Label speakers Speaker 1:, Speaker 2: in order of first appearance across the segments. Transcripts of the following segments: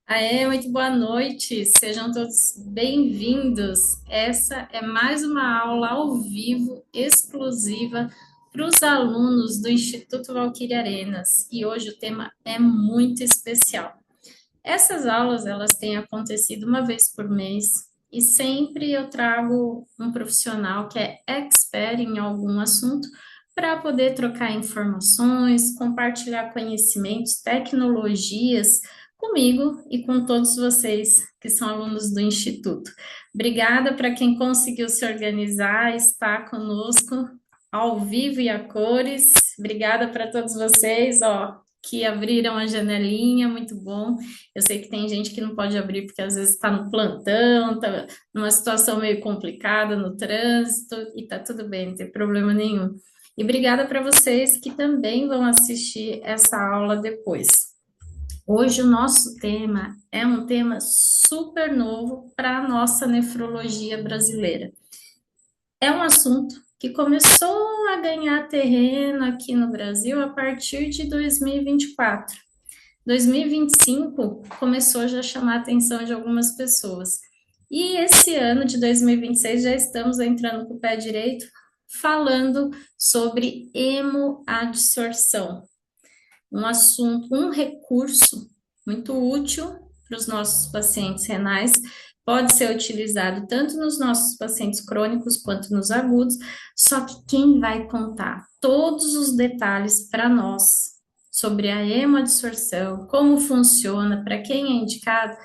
Speaker 1: Aê, muito boa noite, sejam todos bem-vindos. Essa é mais uma aula ao vivo, exclusiva para os alunos do Instituto Valquíria Arenas, e hoje o tema é muito especial. Essas aulas, elas têm acontecido uma vez por mês, e sempre eu trago um profissional que é expert em algum assunto para poder trocar informações, compartilhar conhecimentos, tecnologias comigo e com todos vocês que são alunos do Instituto. Obrigada para quem conseguiu se organizar, estar conosco ao vivo e a cores. Obrigada para todos vocês, que abriram a janelinha, muito bom. Eu sei que tem gente que não pode abrir porque às vezes está no plantão, está numa situação meio complicada no trânsito, e tá tudo bem, não tem problema nenhum. E obrigada para vocês que também vão assistir essa aula depois. Hoje o nosso tema é um tema super novo para a nossa nefrologia brasileira. É um assunto que começou a ganhar terreno aqui no Brasil a partir de 2024. 2025 começou já a chamar a atenção de algumas pessoas. E esse ano de 2026 já estamos entrando com o pé direito, falando sobre hemoadsorção, um assunto, um recurso muito útil para os nossos pacientes renais, pode ser utilizado tanto nos nossos pacientes crônicos quanto nos agudos, só que quem vai contar todos os detalhes para nós sobre a hemodissorção, como funciona, para quem é indicado,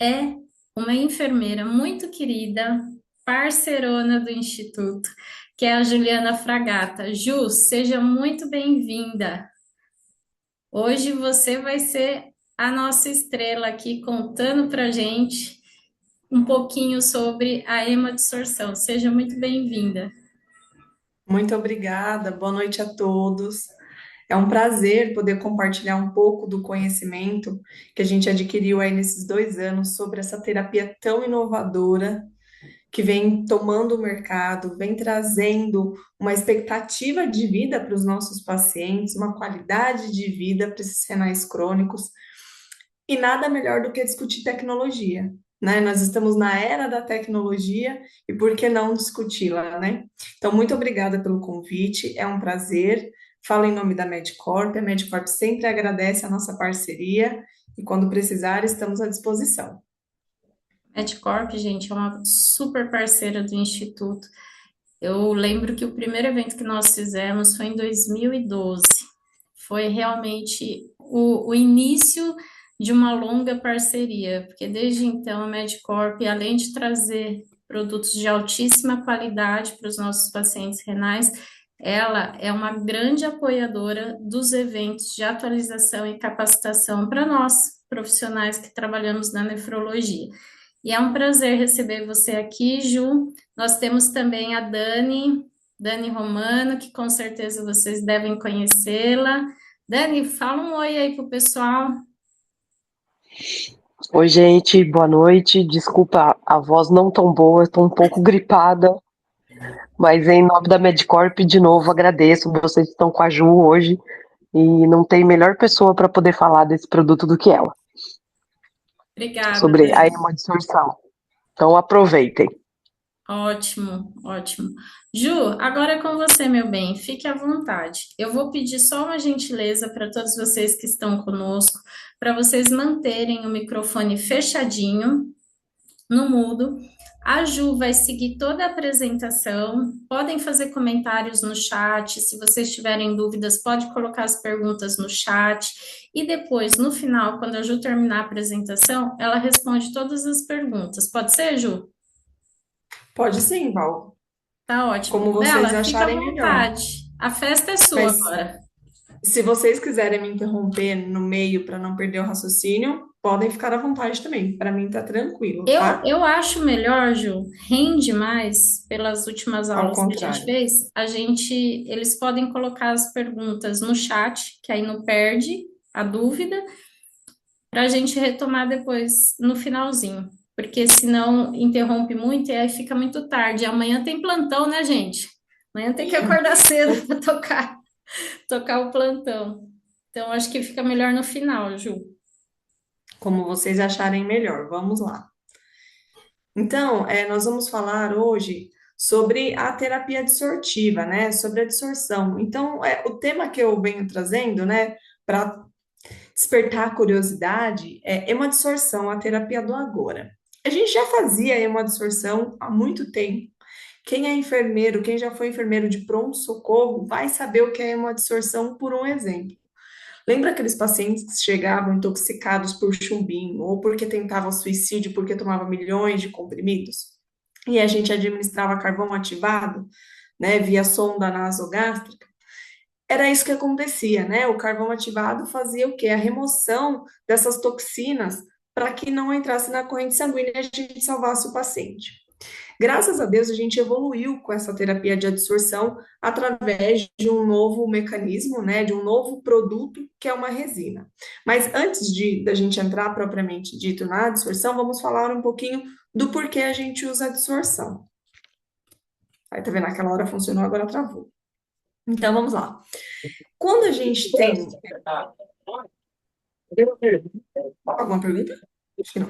Speaker 1: é uma enfermeira muito querida, parceirona do Instituto, que é a Juliana Fragata. Ju, seja muito bem-vinda. Hoje você vai ser a nossa estrela aqui, contando para gente um pouquinho sobre a hemodissorção. Seja muito bem-vinda.
Speaker 2: Muito obrigada, boa noite a todos. É um prazer poder compartilhar um pouco do conhecimento que a gente adquiriu aí nesses 2 anos sobre essa terapia tão inovadora que vem tomando o mercado, vem trazendo uma expectativa de vida para os nossos pacientes, uma qualidade de vida para esses renais crônicos. E nada melhor do que discutir tecnologia, né? Nós estamos na era da tecnologia e por que não discuti-la, né? Então, muito obrigada pelo convite, é um prazer. Falo em nome da Medcorp, a Medcorp sempre agradece a nossa parceria e quando precisar, estamos à disposição.
Speaker 1: Medcorp, gente, é uma super parceira do Instituto. Eu lembro que o primeiro evento que nós fizemos foi em 2012. Foi realmente o início de uma longa parceria, porque desde então a Medcorp, além de trazer produtos de altíssima qualidade para os nossos pacientes renais, ela é uma grande apoiadora dos eventos de atualização e capacitação para nós, profissionais que trabalhamos na nefrologia. E é um prazer receber você aqui, Ju. Nós temos também a Dani Romano, que com certeza vocês devem conhecê-la. Dani, fala um oi aí pro pessoal.
Speaker 3: Oi, gente, boa noite. Desculpa a voz não tão boa, estou um pouco gripada, mas em nome da Medcorp, de novo, agradeço. Vocês estão com a Ju hoje e não tem melhor pessoa para poder falar desse produto do que ela,
Speaker 1: Obrigada,
Speaker 3: sobre a
Speaker 1: Dani.
Speaker 3: hemodissolução. Então, aproveitem.
Speaker 1: Ótimo, ótimo. Ju, agora é com você, meu bem. Fique à vontade. Eu vou pedir só uma gentileza para todos vocês que estão conosco, para vocês manterem o microfone fechadinho, no mudo. A Ju vai seguir toda a apresentação. Podem fazer comentários no chat. Se vocês tiverem dúvidas, pode colocar as perguntas no chat. E depois, no final, quando a Ju terminar a apresentação, ela responde todas as perguntas. Pode ser, Ju?
Speaker 2: Pode sim, Val,
Speaker 1: Tá ótimo.
Speaker 2: como vocês
Speaker 1: Bela, fica à
Speaker 2: acharem melhor.
Speaker 1: vontade. A festa é sua
Speaker 2: Mas
Speaker 1: agora.
Speaker 2: se vocês quiserem me interromper no meio para não perder o raciocínio, podem ficar à vontade também. Para mim tá tranquilo, tá?
Speaker 1: Eu acho melhor, Ju, rende mais pelas últimas
Speaker 2: Ao
Speaker 1: aulas que a gente
Speaker 2: contrário.
Speaker 1: fez. Eles podem colocar as perguntas no chat, que aí não perde a dúvida, para a gente retomar depois no finalzinho, porque senão interrompe muito e aí fica muito tarde. Amanhã tem plantão, né, gente? Amanhã tem que acordar cedo para tocar o plantão. Então, acho que fica melhor no final, Ju.
Speaker 2: como vocês acharem melhor. Vamos lá. Então, nós vamos falar hoje sobre a terapia dissortiva, né? Sobre a dissorção. Então, o tema que eu venho trazendo, né, para despertar a curiosidade é hemodissorção, a terapia do agora. A gente já fazia hemodissorção há muito tempo. Quem é enfermeiro, quem já foi enfermeiro de pronto-socorro, vai saber o que é hemodissorção por um exemplo. Lembra aqueles pacientes que chegavam intoxicados por chumbinho ou porque tentavam suicídio porque tomavam milhões de comprimidos? E a gente administrava carvão ativado, né, via sonda nasogástrica? Era isso que acontecia, né? O carvão ativado fazia o quê? A remoção dessas toxinas para que não entrasse na corrente sanguínea e a gente salvasse o paciente. Graças a Deus, a gente evoluiu com essa terapia de adsorção através de um novo mecanismo, né, de um novo produto, que é uma resina. Mas antes da gente entrar propriamente dito na adsorção, vamos falar um pouquinho do porquê a gente usa a adsorção. Aí, tá vendo? Aquela hora funcionou, agora travou. Então, vamos lá. Quando a gente tem... Alguma pergunta? Acho que não.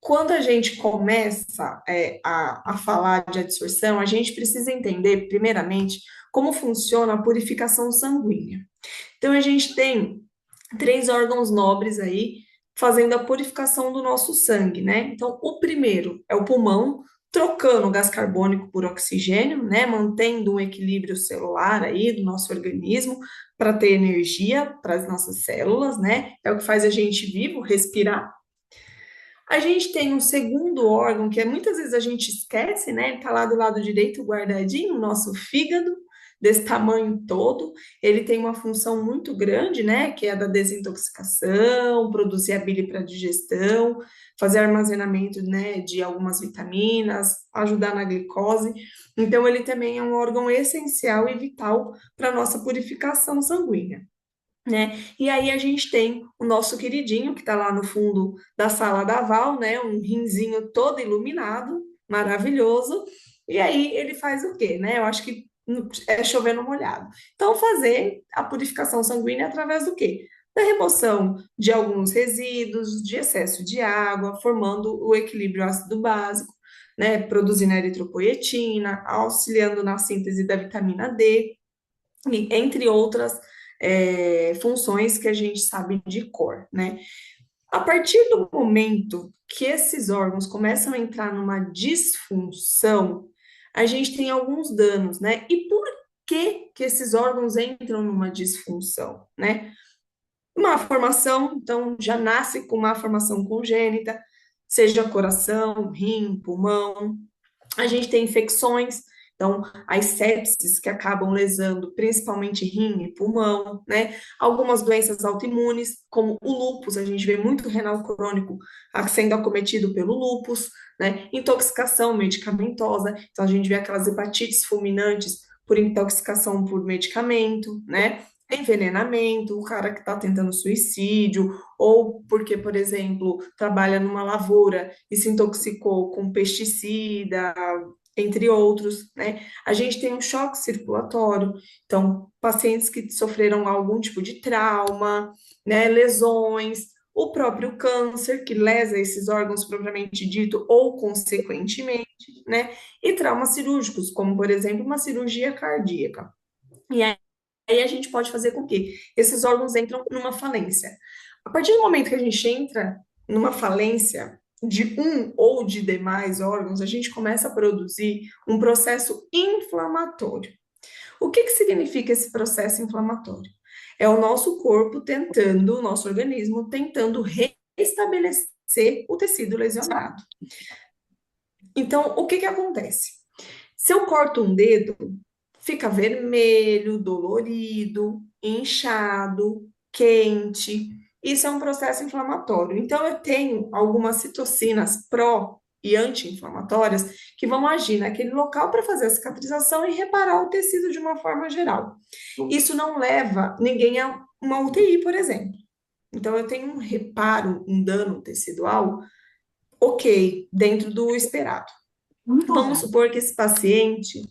Speaker 2: Quando a gente começa a falar de adsorção, a gente precisa entender, primeiramente, como funciona a purificação sanguínea. Então, a gente tem 3 órgãos nobres aí fazendo a purificação do nosso sangue, né? Então, o primeiro é o pulmão, trocando o gás carbônico por oxigênio, né? Mantendo um equilíbrio celular aí do nosso organismo para ter energia para as nossas células, né? É o que faz a gente vivo, respirar. A gente tem um segundo órgão que muitas vezes a gente esquece, né? Ele está lá do lado direito, guardadinho, o nosso fígado, desse tamanho todo. Ele tem uma função muito grande, né? Que é a da desintoxicação, produzir a bile para digestão, fazer armazenamento, né, de algumas vitaminas, ajudar na glicose. Então, ele também é um órgão essencial e vital para a nossa purificação sanguínea, né? E aí a gente tem o nosso queridinho, que está lá no fundo da sala da Val, né? Um rinzinho todo iluminado, maravilhoso. E aí ele faz o quê, né? Eu acho que é chover no molhado. Então, fazer a purificação sanguínea através do quê? Da remoção de alguns resíduos, de excesso de água, formando o equilíbrio ácido básico, né? Produzindo a eritropoietina, auxiliando na síntese da vitamina D, e entre outras funções que a gente sabe de cor, né? A partir do momento que esses órgãos começam a entrar numa disfunção, a gente tem alguns danos, né? E por que esses órgãos entram numa disfunção, né? Má formação, então já nasce com má formação congênita, seja coração, rim, pulmão. A gente tem infecções, então as sepses que acabam lesando principalmente rim e pulmão, né? Algumas doenças autoimunes, como o lúpus, a gente vê muito renal crônico sendo acometido pelo lúpus, né? Intoxicação medicamentosa, então a gente vê aquelas hepatites fulminantes por intoxicação por medicamento, né? Envenenamento, o cara que está tentando suicídio, ou porque, por exemplo, trabalha numa lavoura e se intoxicou com pesticida, entre outros, né? A gente tem um choque circulatório, então, pacientes que sofreram algum tipo de trauma, né, lesões, o próprio câncer, que lesa esses órgãos propriamente dito, ou consequentemente, né? E traumas cirúrgicos, como, por exemplo, uma cirurgia cardíaca. E aí a gente pode fazer com que esses órgãos entram numa falência. A partir do momento que a gente entra numa falência de um ou de demais órgãos, a gente começa a produzir um processo inflamatório. O que significa esse processo inflamatório? É o nosso corpo tentando, o nosso organismo tentando restabelecer o tecido lesionado. Então, o que acontece? Se eu corto um dedo, fica vermelho, dolorido, inchado, quente. Isso é um processo inflamatório. Então, eu tenho algumas citocinas pró e anti-inflamatórias que vão agir naquele local para fazer a cicatrização e reparar o tecido de uma forma geral. Isso não leva ninguém a uma UTI, por exemplo. Então, eu tenho um reparo, um dano tecidual, ok, dentro do esperado. Vamos supor que esse paciente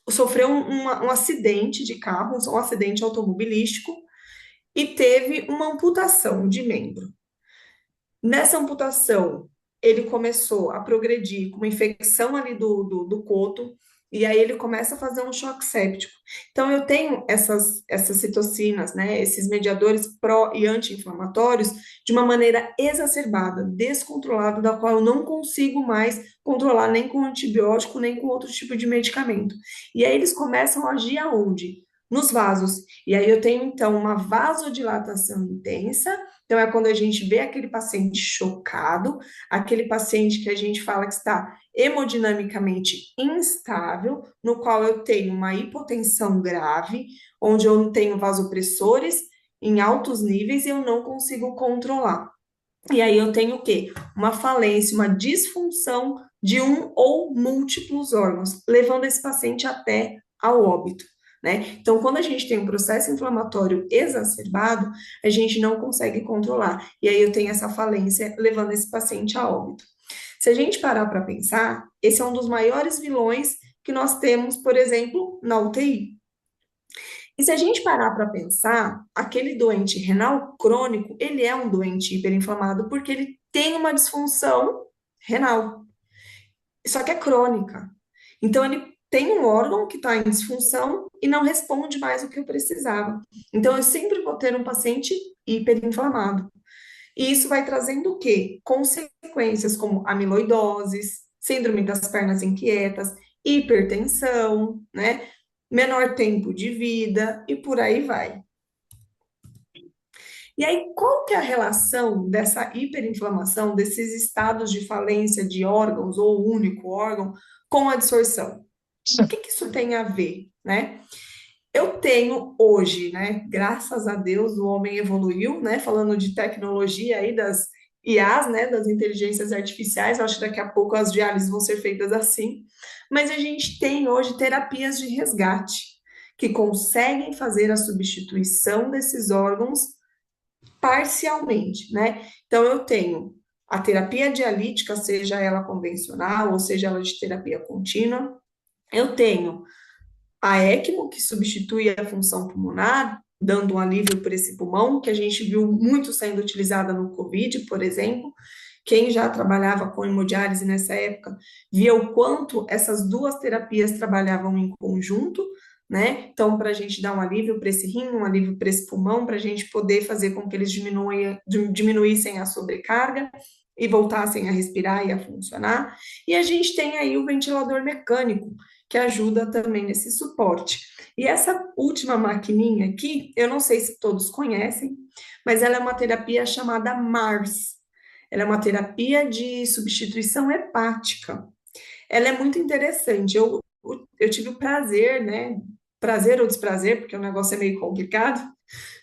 Speaker 2: sofreu um acidente de carro, um acidente automobilístico, e teve uma amputação de membro. Nessa amputação, ele começou a progredir com uma infecção ali do coto, e aí ele começa a fazer um choque séptico. Então, eu tenho essas citocinas, né, esses mediadores pró e anti-inflamatórios, de uma maneira exacerbada, descontrolada, da qual eu não consigo mais controlar nem com antibiótico, nem com outro tipo de medicamento. E aí eles começam a agir aonde? Nos vasos. E aí eu tenho, então, uma vasodilatação intensa. Então, é quando a gente vê aquele paciente chocado, aquele paciente que a gente fala que está hemodinamicamente instável, no qual eu tenho uma hipotensão grave, onde eu tenho vasopressores em altos níveis e eu não consigo controlar. E aí eu tenho o quê? Uma falência, uma disfunção de um ou múltiplos órgãos, levando esse paciente até ao óbito, né? Então, quando a gente tem um processo inflamatório exacerbado, a gente não consegue controlar. E aí eu tenho essa falência levando esse paciente a óbito. Se a gente parar para pensar, esse é um dos maiores vilões que nós temos, por exemplo, na UTI. E se a gente parar para pensar, aquele doente renal crônico, ele é um doente hiperinflamado porque ele tem uma disfunção renal, só que é crônica. Então, ele tem um órgão que está em disfunção e não responde mais o que eu precisava. Então, eu sempre vou ter um paciente hiperinflamado. E isso vai trazendo o quê? Consequências como amiloidoses, síndrome das pernas inquietas, hipertensão, né? Menor tempo de vida e por aí vai. E aí, qual que é a relação dessa hiperinflamação, desses estados de falência de órgãos ou único órgão com a absorção? O que que isso tem a ver, né? Eu tenho hoje, né? Graças a Deus, o homem evoluiu, né? Falando de tecnologia aí das IAs, né? Das inteligências artificiais. Eu acho que daqui a pouco as diálises vão ser feitas assim. Mas a gente tem hoje terapias de resgate que conseguem fazer a substituição desses órgãos parcialmente, né? Então eu tenho a terapia dialítica, seja ela convencional ou seja ela de terapia contínua. Eu tenho a ECMO, que substitui a função pulmonar, dando um alívio para esse pulmão, que a gente viu muito sendo utilizada no COVID, por exemplo. Quem já trabalhava com hemodiálise nessa época via o quanto essas duas terapias trabalhavam em conjunto, né? Então, para a gente dar um alívio para esse rim, um alívio para esse pulmão, para a gente poder fazer com que eles diminuíssem a sobrecarga e voltassem a respirar e a funcionar. E a gente tem aí o ventilador mecânico, que ajuda também nesse suporte. E essa última maquininha aqui, eu não sei se todos conhecem, mas ela é uma terapia chamada MARS. Ela é uma terapia de substituição hepática. Ela é muito interessante. Eu tive o prazer, né? Prazer ou desprazer, porque o negócio é meio complicado,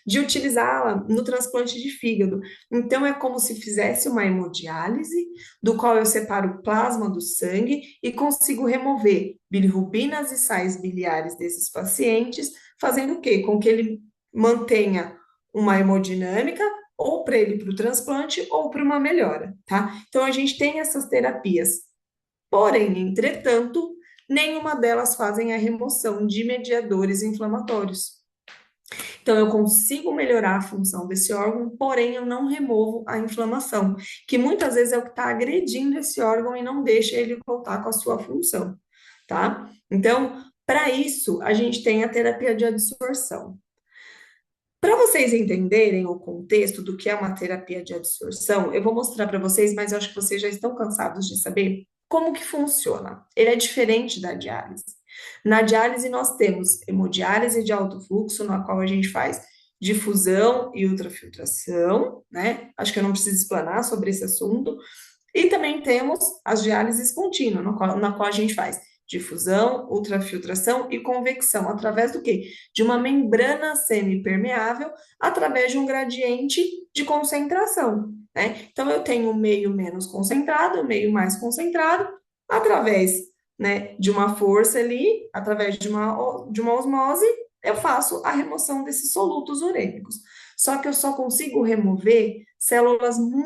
Speaker 2: de utilizá-la no transplante de fígado. Então, é como se fizesse uma hemodiálise, do qual eu separo o plasma do sangue e consigo remover bilirrubinas e sais biliares desses pacientes, fazendo o quê? Com que ele mantenha uma hemodinâmica, ou para ele para o transplante, ou para uma melhora, tá? Então, a gente tem essas terapias. Porém, entretanto, nenhuma delas fazem a remoção de mediadores inflamatórios. Então, eu consigo melhorar a função desse órgão, porém, eu não removo a inflamação, que muitas vezes é o que está agredindo esse órgão e não deixa ele voltar com a sua função, tá? Então, para isso, a gente tem a terapia de adsorção. Para vocês entenderem o contexto do que é uma terapia de adsorção, eu vou mostrar para vocês, mas eu acho que vocês já estão cansados de saber como que funciona. Ele é diferente da diálise. Na diálise, nós temos hemodiálise de alto fluxo, na qual a gente faz difusão e ultrafiltração, né? Acho que eu não preciso explanar sobre esse assunto. E também temos as diálises contínuas, na qual a gente faz difusão, ultrafiltração e convecção, através do quê? De uma membrana semipermeável, através de um gradiente de concentração, né? Então, eu tenho um meio menos concentrado, um meio mais concentrado, através, né, de uma força ali, através de uma osmose, eu faço a remoção desses solutos urêmicos. Só que eu só consigo remover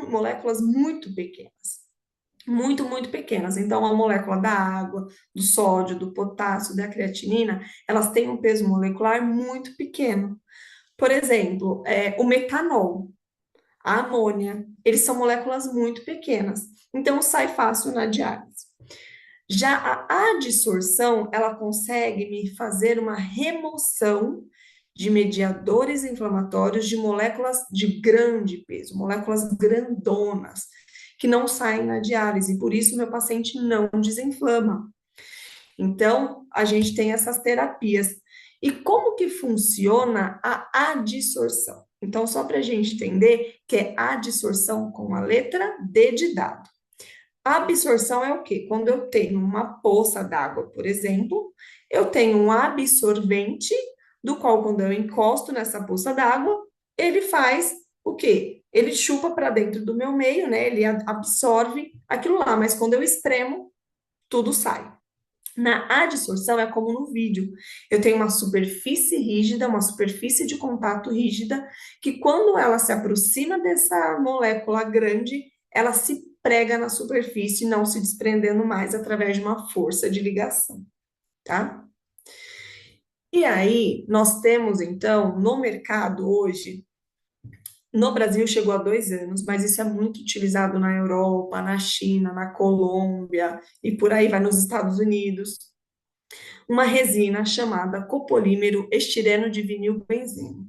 Speaker 2: moléculas muito pequenas. Muito, muito pequenas. Então, a molécula da água, do sódio, do potássio, da creatinina, elas têm um peso molecular muito pequeno. Por exemplo, o metanol, a amônia, eles são moléculas muito pequenas, então sai fácil na diálise. Já a adsorção, ela consegue me fazer uma remoção de mediadores inflamatórios de moléculas de grande peso, moléculas grandonas, que não saem na diálise, por isso meu paciente não desinflama. Então, a gente tem essas terapias. E como que funciona a adsorção? Então, só para a gente entender que é adsorção com a letra D de dado. A absorção é o quê? Quando eu tenho uma poça d'água, por exemplo, eu tenho um absorvente, do qual, quando eu encosto nessa poça d'água, ele faz o quê? Ele chupa para dentro do meu meio, né? Ele absorve aquilo lá, mas quando eu espremo, tudo sai. Na adsorção é como no vídeo. Eu tenho uma superfície rígida, uma superfície de contato rígida, que quando ela se aproxima dessa molécula grande, ela se prega na superfície, não se desprendendo mais através de uma força de ligação, tá? E aí, nós temos, então, no mercado hoje, no Brasil chegou há 2 anos, mas isso é muito utilizado na Europa, na China, na Colômbia e por aí vai nos Estados Unidos, uma resina chamada copolímero estireno de vinil benzeno.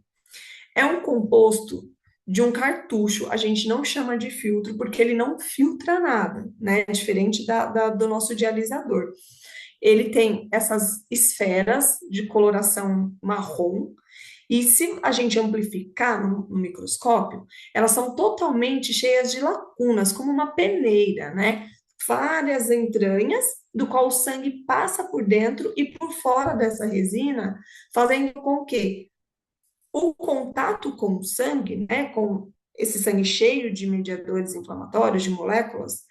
Speaker 2: É um composto de um cartucho, a gente não chama de filtro porque ele não filtra nada, né? Diferente do nosso dialisador. Ele tem essas esferas de coloração marrom, e se a gente amplificar no microscópio, elas são totalmente cheias de lacunas, como uma peneira, né? Várias entranhas, do qual o sangue passa por dentro e por fora dessa resina, fazendo com que o contato com o sangue, né, com esse sangue cheio de mediadores inflamatórios, de moléculas,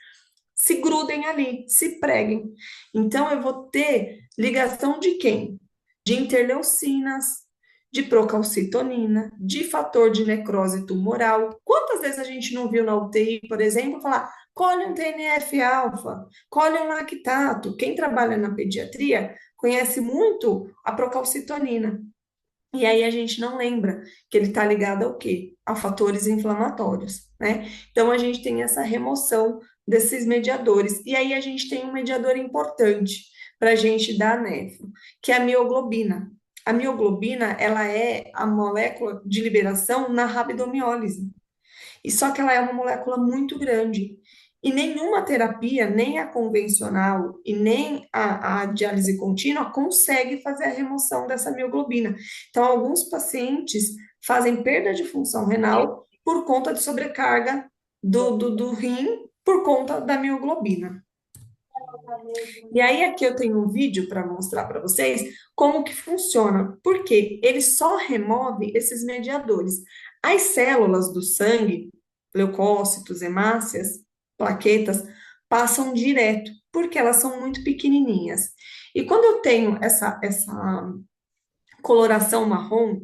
Speaker 2: se grudem ali, se preguem. Então, eu vou ter ligação de quem? De interleucinas, de procalcitonina, de fator de necrose tumoral. Quantas vezes a gente não viu na UTI, por exemplo, falar colhe um TNF-alfa, colhe um lactato. Quem trabalha na pediatria conhece muito a procalcitonina. E aí a gente não lembra que ele está ligado ao quê? A fatores inflamatórios, né? Então a gente tem essa remoção desses mediadores. E aí a gente tem um mediador importante para a gente dar néfro, que é a mioglobina. A mioglobina, ela é a molécula de liberação na rabdomiólise. E só que ela é uma molécula muito grande. E nenhuma terapia, nem a convencional e nem a diálise contínua, consegue fazer a remoção dessa mioglobina. Então, alguns pacientes fazem perda de função renal por conta de sobrecarga do rim por conta da mioglobina. E aí, aqui eu tenho um vídeo para mostrar para vocês como que funciona, porque ele só remove esses mediadores. As células do sangue, leucócitos, hemácias, plaquetas, passam direto, porque elas são muito pequenininhas. E quando eu tenho essa coloração marrom,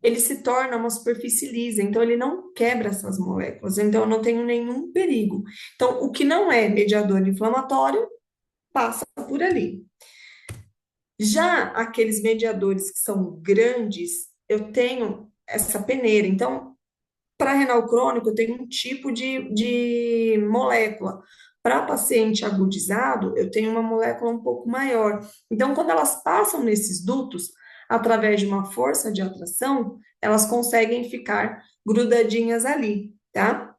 Speaker 2: ele se torna uma superfície lisa, então ele não quebra essas moléculas, então eu não tenho nenhum perigo. Então, o que não é mediador inflamatório, passa por ali. Já aqueles mediadores que são grandes, eu tenho essa peneira. Então, para renal crônico, eu tenho um tipo de molécula. Para paciente agudizado, eu tenho uma molécula um pouco maior. Então, quando elas passam nesses dutos, através de uma força de atração, elas conseguem ficar grudadinhas ali, tá?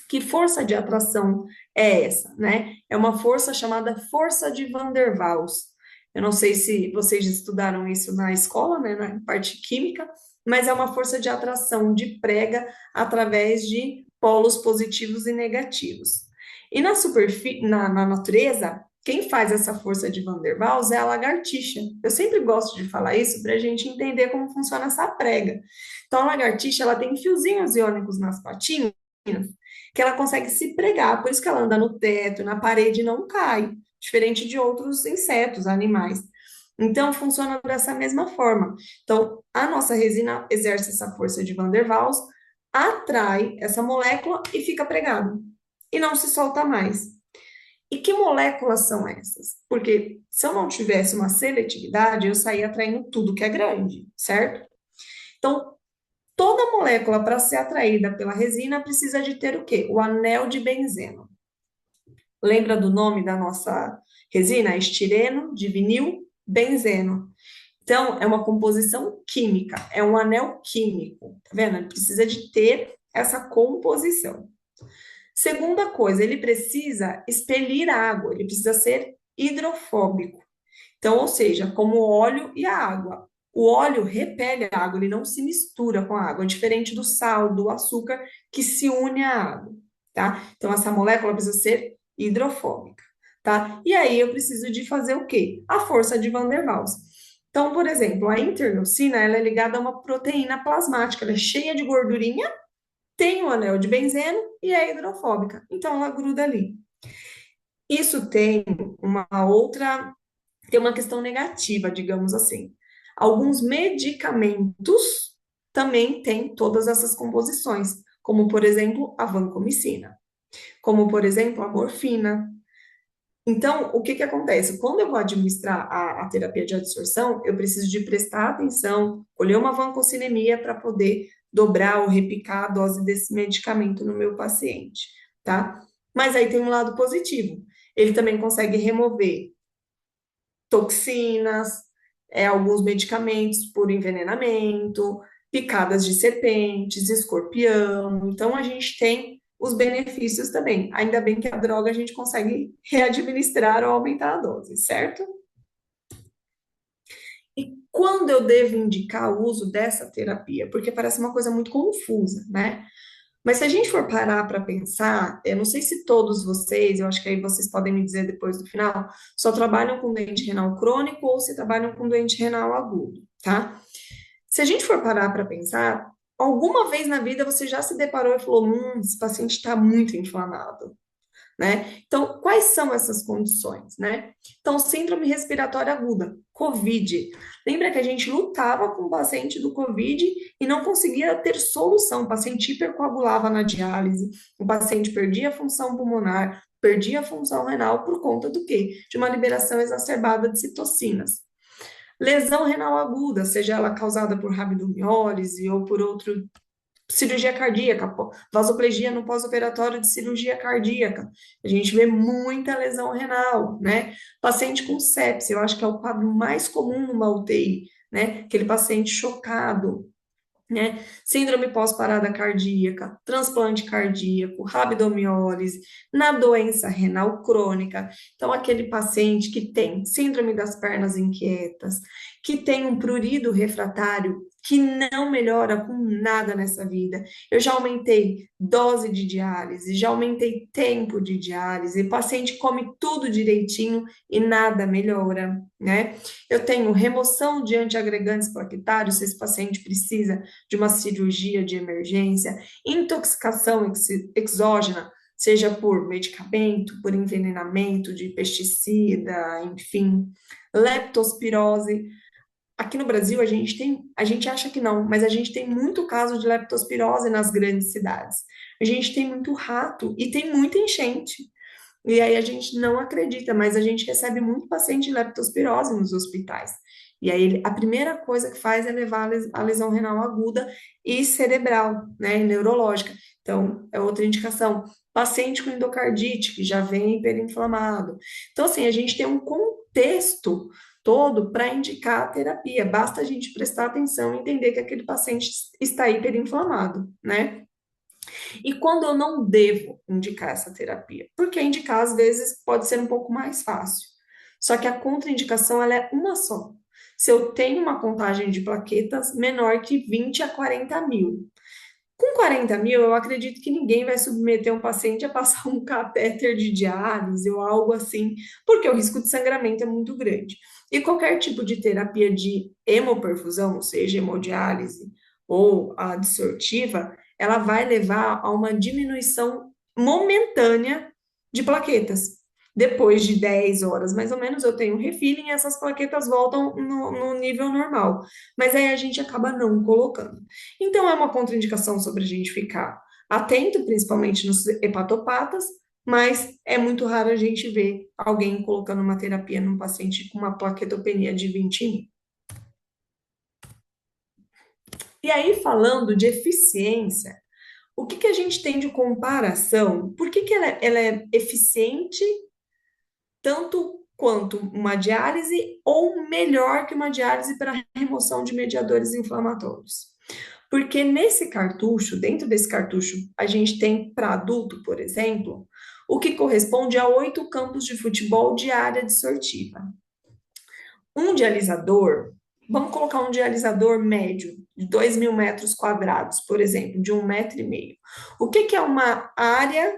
Speaker 2: Que força de atração é essa, né? É uma força chamada força de Van der Waals. Eu não sei se vocês estudaram isso na escola, né, na parte química, mas é uma força de atração de prega através de polos positivos e negativos. E na natureza, quem faz essa força de Van der Waals é a lagartixa. Eu sempre gosto de falar isso para a gente entender como funciona essa prega. Então, a lagartixa, ela tem fiozinhos iônicos nas patinhas, que ela consegue se pregar, por isso que ela anda no teto, na parede e não cai, diferente de outros insetos, animais. Então, funciona dessa mesma forma. Então, a nossa resina exerce essa força de Van der Waals, atrai essa molécula e fica pregado. E não se solta mais. E que moléculas são essas? Porque se eu não tivesse uma seletividade, eu saía atraindo tudo que é grande, certo? Então, molécula, para ser atraída pela resina, precisa de ter o quê? O anel de benzeno. Lembra do nome da nossa resina? Estireno, de vinil, benzeno. Então, é uma composição química, é um anel químico, tá vendo? Ele precisa de ter essa composição. Segunda coisa, ele precisa expelir água, ele precisa ser hidrofóbico. Então, ou seja, como o óleo e a água. O óleo repele a água, ele não se mistura com a água, diferente do sal, do açúcar, que se une à água, tá? Então, essa molécula precisa ser hidrofóbica, tá? E aí eu preciso de fazer o quê? A força de Van der Waals. Então, por exemplo, a interleucina, ela é ligada a uma proteína plasmática, ela é cheia de gordurinha, tem o anel de benzeno e é hidrofóbica. Então, ela gruda ali. Isso tem uma questão negativa, digamos assim. Alguns medicamentos também têm todas essas composições, como, por exemplo, a vancomicina, como, por exemplo, a morfina. Então, o que que acontece? Quando eu vou administrar a terapia de adsorção, eu preciso de prestar atenção, colher uma vancocinemia para poder dobrar ou repicar a dose desse medicamento no meu paciente, tá? Mas aí tem um lado positivo. Ele também consegue remover toxinas, alguns medicamentos por envenenamento, picadas de serpentes, escorpião. Então, a gente tem os benefícios também. Ainda bem que a droga a gente consegue readministrar ou aumentar a dose, certo? E quando eu devo indicar o uso dessa terapia? Porque parece uma coisa muito confusa, né? Mas se a gente for parar para pensar, eu não sei se todos vocês, eu acho que aí vocês podem me dizer depois do final, só trabalham com doente renal crônico ou se trabalham com doente renal agudo, tá? Se a gente for parar para pensar, alguma vez na vida você já se deparou e falou: esse paciente está muito inflamado, né? Então, quais são essas condições, né? Então, síndrome respiratória aguda, COVID. Lembra que a gente lutava com o paciente do COVID e não conseguia ter solução. O paciente hipercoagulava na diálise, o paciente perdia a função pulmonar, perdia a função renal por conta do quê? De uma liberação exacerbada de citocinas. Lesão renal aguda, seja ela causada por rabdomiólise ou por outro cirurgia cardíaca, vasoplegia no pós-operatório de cirurgia cardíaca. A gente vê muita lesão renal, né? Paciente com sepse, eu acho que é o quadro mais comum numa UTI, né? Aquele paciente chocado, né? Síndrome pós-parada cardíaca, transplante cardíaco, rabdomiólise, na doença renal crônica. Então, aquele paciente que tem síndrome das pernas inquietas, que tem um prurido refratário, que não melhora com nada nessa vida. Eu já aumentei dose de diálise, já aumentei tempo de diálise, o paciente come tudo direitinho e nada melhora, né? Eu tenho remoção de antiagregantes plaquetários, se esse paciente precisa de uma cirurgia de emergência, intoxicação exógena, seja por medicamento, por envenenamento de pesticida, enfim, leptospirose. Aqui no Brasil a gente acha que não, mas a gente tem muito caso de leptospirose nas grandes cidades. A gente tem muito rato e tem muita enchente. E aí a gente não acredita, mas a gente recebe muito paciente de leptospirose nos hospitais. E aí a primeira coisa que faz é levar a lesão renal aguda e cerebral, né, e neurológica. Então, é outra indicação. Paciente com endocardite, que já vem hiperinflamado. Então, assim, a gente tem um contexto todo para indicar a terapia. Basta a gente prestar atenção e entender que aquele paciente está hiperinflamado, né? E quando eu não devo indicar essa terapia? Porque indicar, às vezes, pode ser um pouco mais fácil. Só que a contraindicação, ela é uma só. Se eu tenho uma contagem de plaquetas menor que 20 a 40 mil. Com 40 mil, eu acredito que ninguém vai submeter um paciente a passar um catéter de diálise ou algo assim, porque o risco de sangramento é muito grande. E qualquer tipo de terapia de hemoperfusão, ou seja, hemodiálise ou a adsortiva, ela vai levar a uma diminuição momentânea de plaquetas. Depois de 10 horas, mais ou menos, eu tenho um refilling e essas plaquetas voltam no nível normal. Mas aí a gente acaba não colocando. Então, é uma contraindicação sobre a gente ficar atento, principalmente nos hepatopatas, mas é muito raro a gente ver alguém colocando uma terapia num paciente com uma plaquetopenia de 20 mil. E aí, falando de eficiência, o que que a gente tem de comparação? Por que que ela é eficiente tanto quanto uma diálise ou melhor que uma diálise para remoção de mediadores inflamatórios? Porque nesse cartucho, dentro desse cartucho, a gente tem para adulto, por exemplo, o que corresponde a 8 campos de futebol de área desportiva. Um dialisador, vamos colocar um dialisador médio, de 2.000 metros quadrados, por exemplo, de 1,5 m. O que que é uma área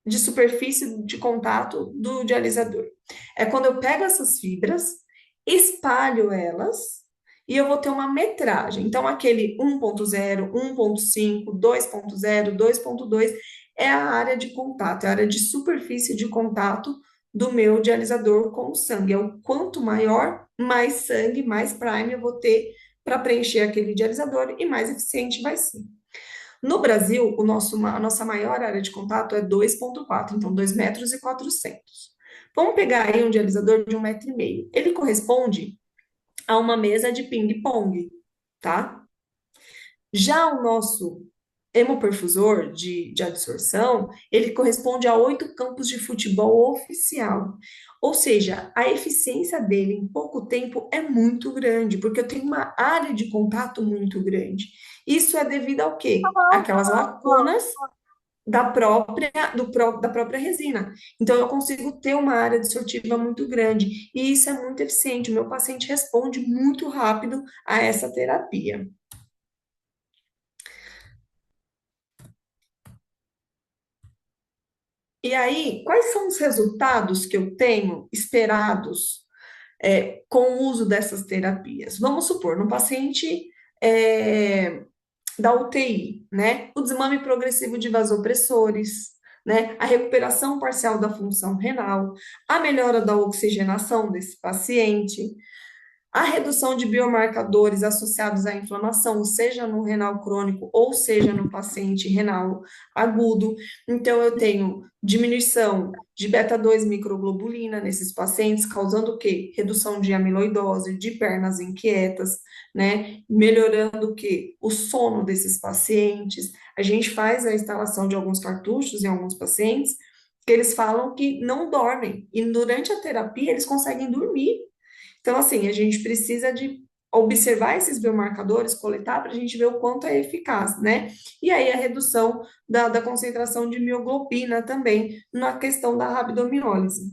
Speaker 2: de superfície de contato do dialisador? É quando eu pego essas fibras, espalho elas e eu vou ter uma metragem. Então, aquele 1,0, 1,5, 2,0, 2,2 é a área de contato, é a área de superfície de contato do meu dialisador com o sangue. É o quanto maior, mais sangue, mais prime eu vou ter para preencher aquele dialisador e mais eficiente vai ser. No Brasil, a nossa maior área de contato é 2,4, então 2,4 m. Vamos pegar aí um dialisador de 1,5 m. Ele corresponde a uma mesa de ping-pong, tá? Já o nosso hemoperfusor de adsorção, ele corresponde a 8 campos de futebol oficial. Ou seja, a eficiência dele em pouco tempo é muito grande, porque eu tenho uma área de contato muito grande. Isso é devido ao quê? Aquelas lacunas da própria resina. Então, eu consigo ter uma área absortiva muito grande, e isso é muito eficiente. O meu paciente responde muito rápido a essa terapia. E aí, quais são os resultados que eu tenho esperados com o uso dessas terapias? Vamos supor, no paciente é, da UTI, né? O desmame progressivo de vasopressores, né? A recuperação parcial da função renal, a melhora da oxigenação desse paciente, a redução de biomarcadores associados à inflamação, seja no renal crônico ou seja no paciente renal agudo. Então, eu tenho diminuição de beta-2 microglobulina nesses pacientes, causando o quê? Redução de amiloidose, de pernas inquietas, né? Melhorando o quê? O sono desses pacientes. A gente faz a instalação de alguns cartuchos em alguns pacientes que eles falam que não dormem, e durante a terapia eles conseguem dormir. Então, assim, a gente precisa de observar esses biomarcadores, coletar para a gente ver o quanto é eficaz, né? E aí a redução da concentração de mioglobina também na questão da rabdomiólise.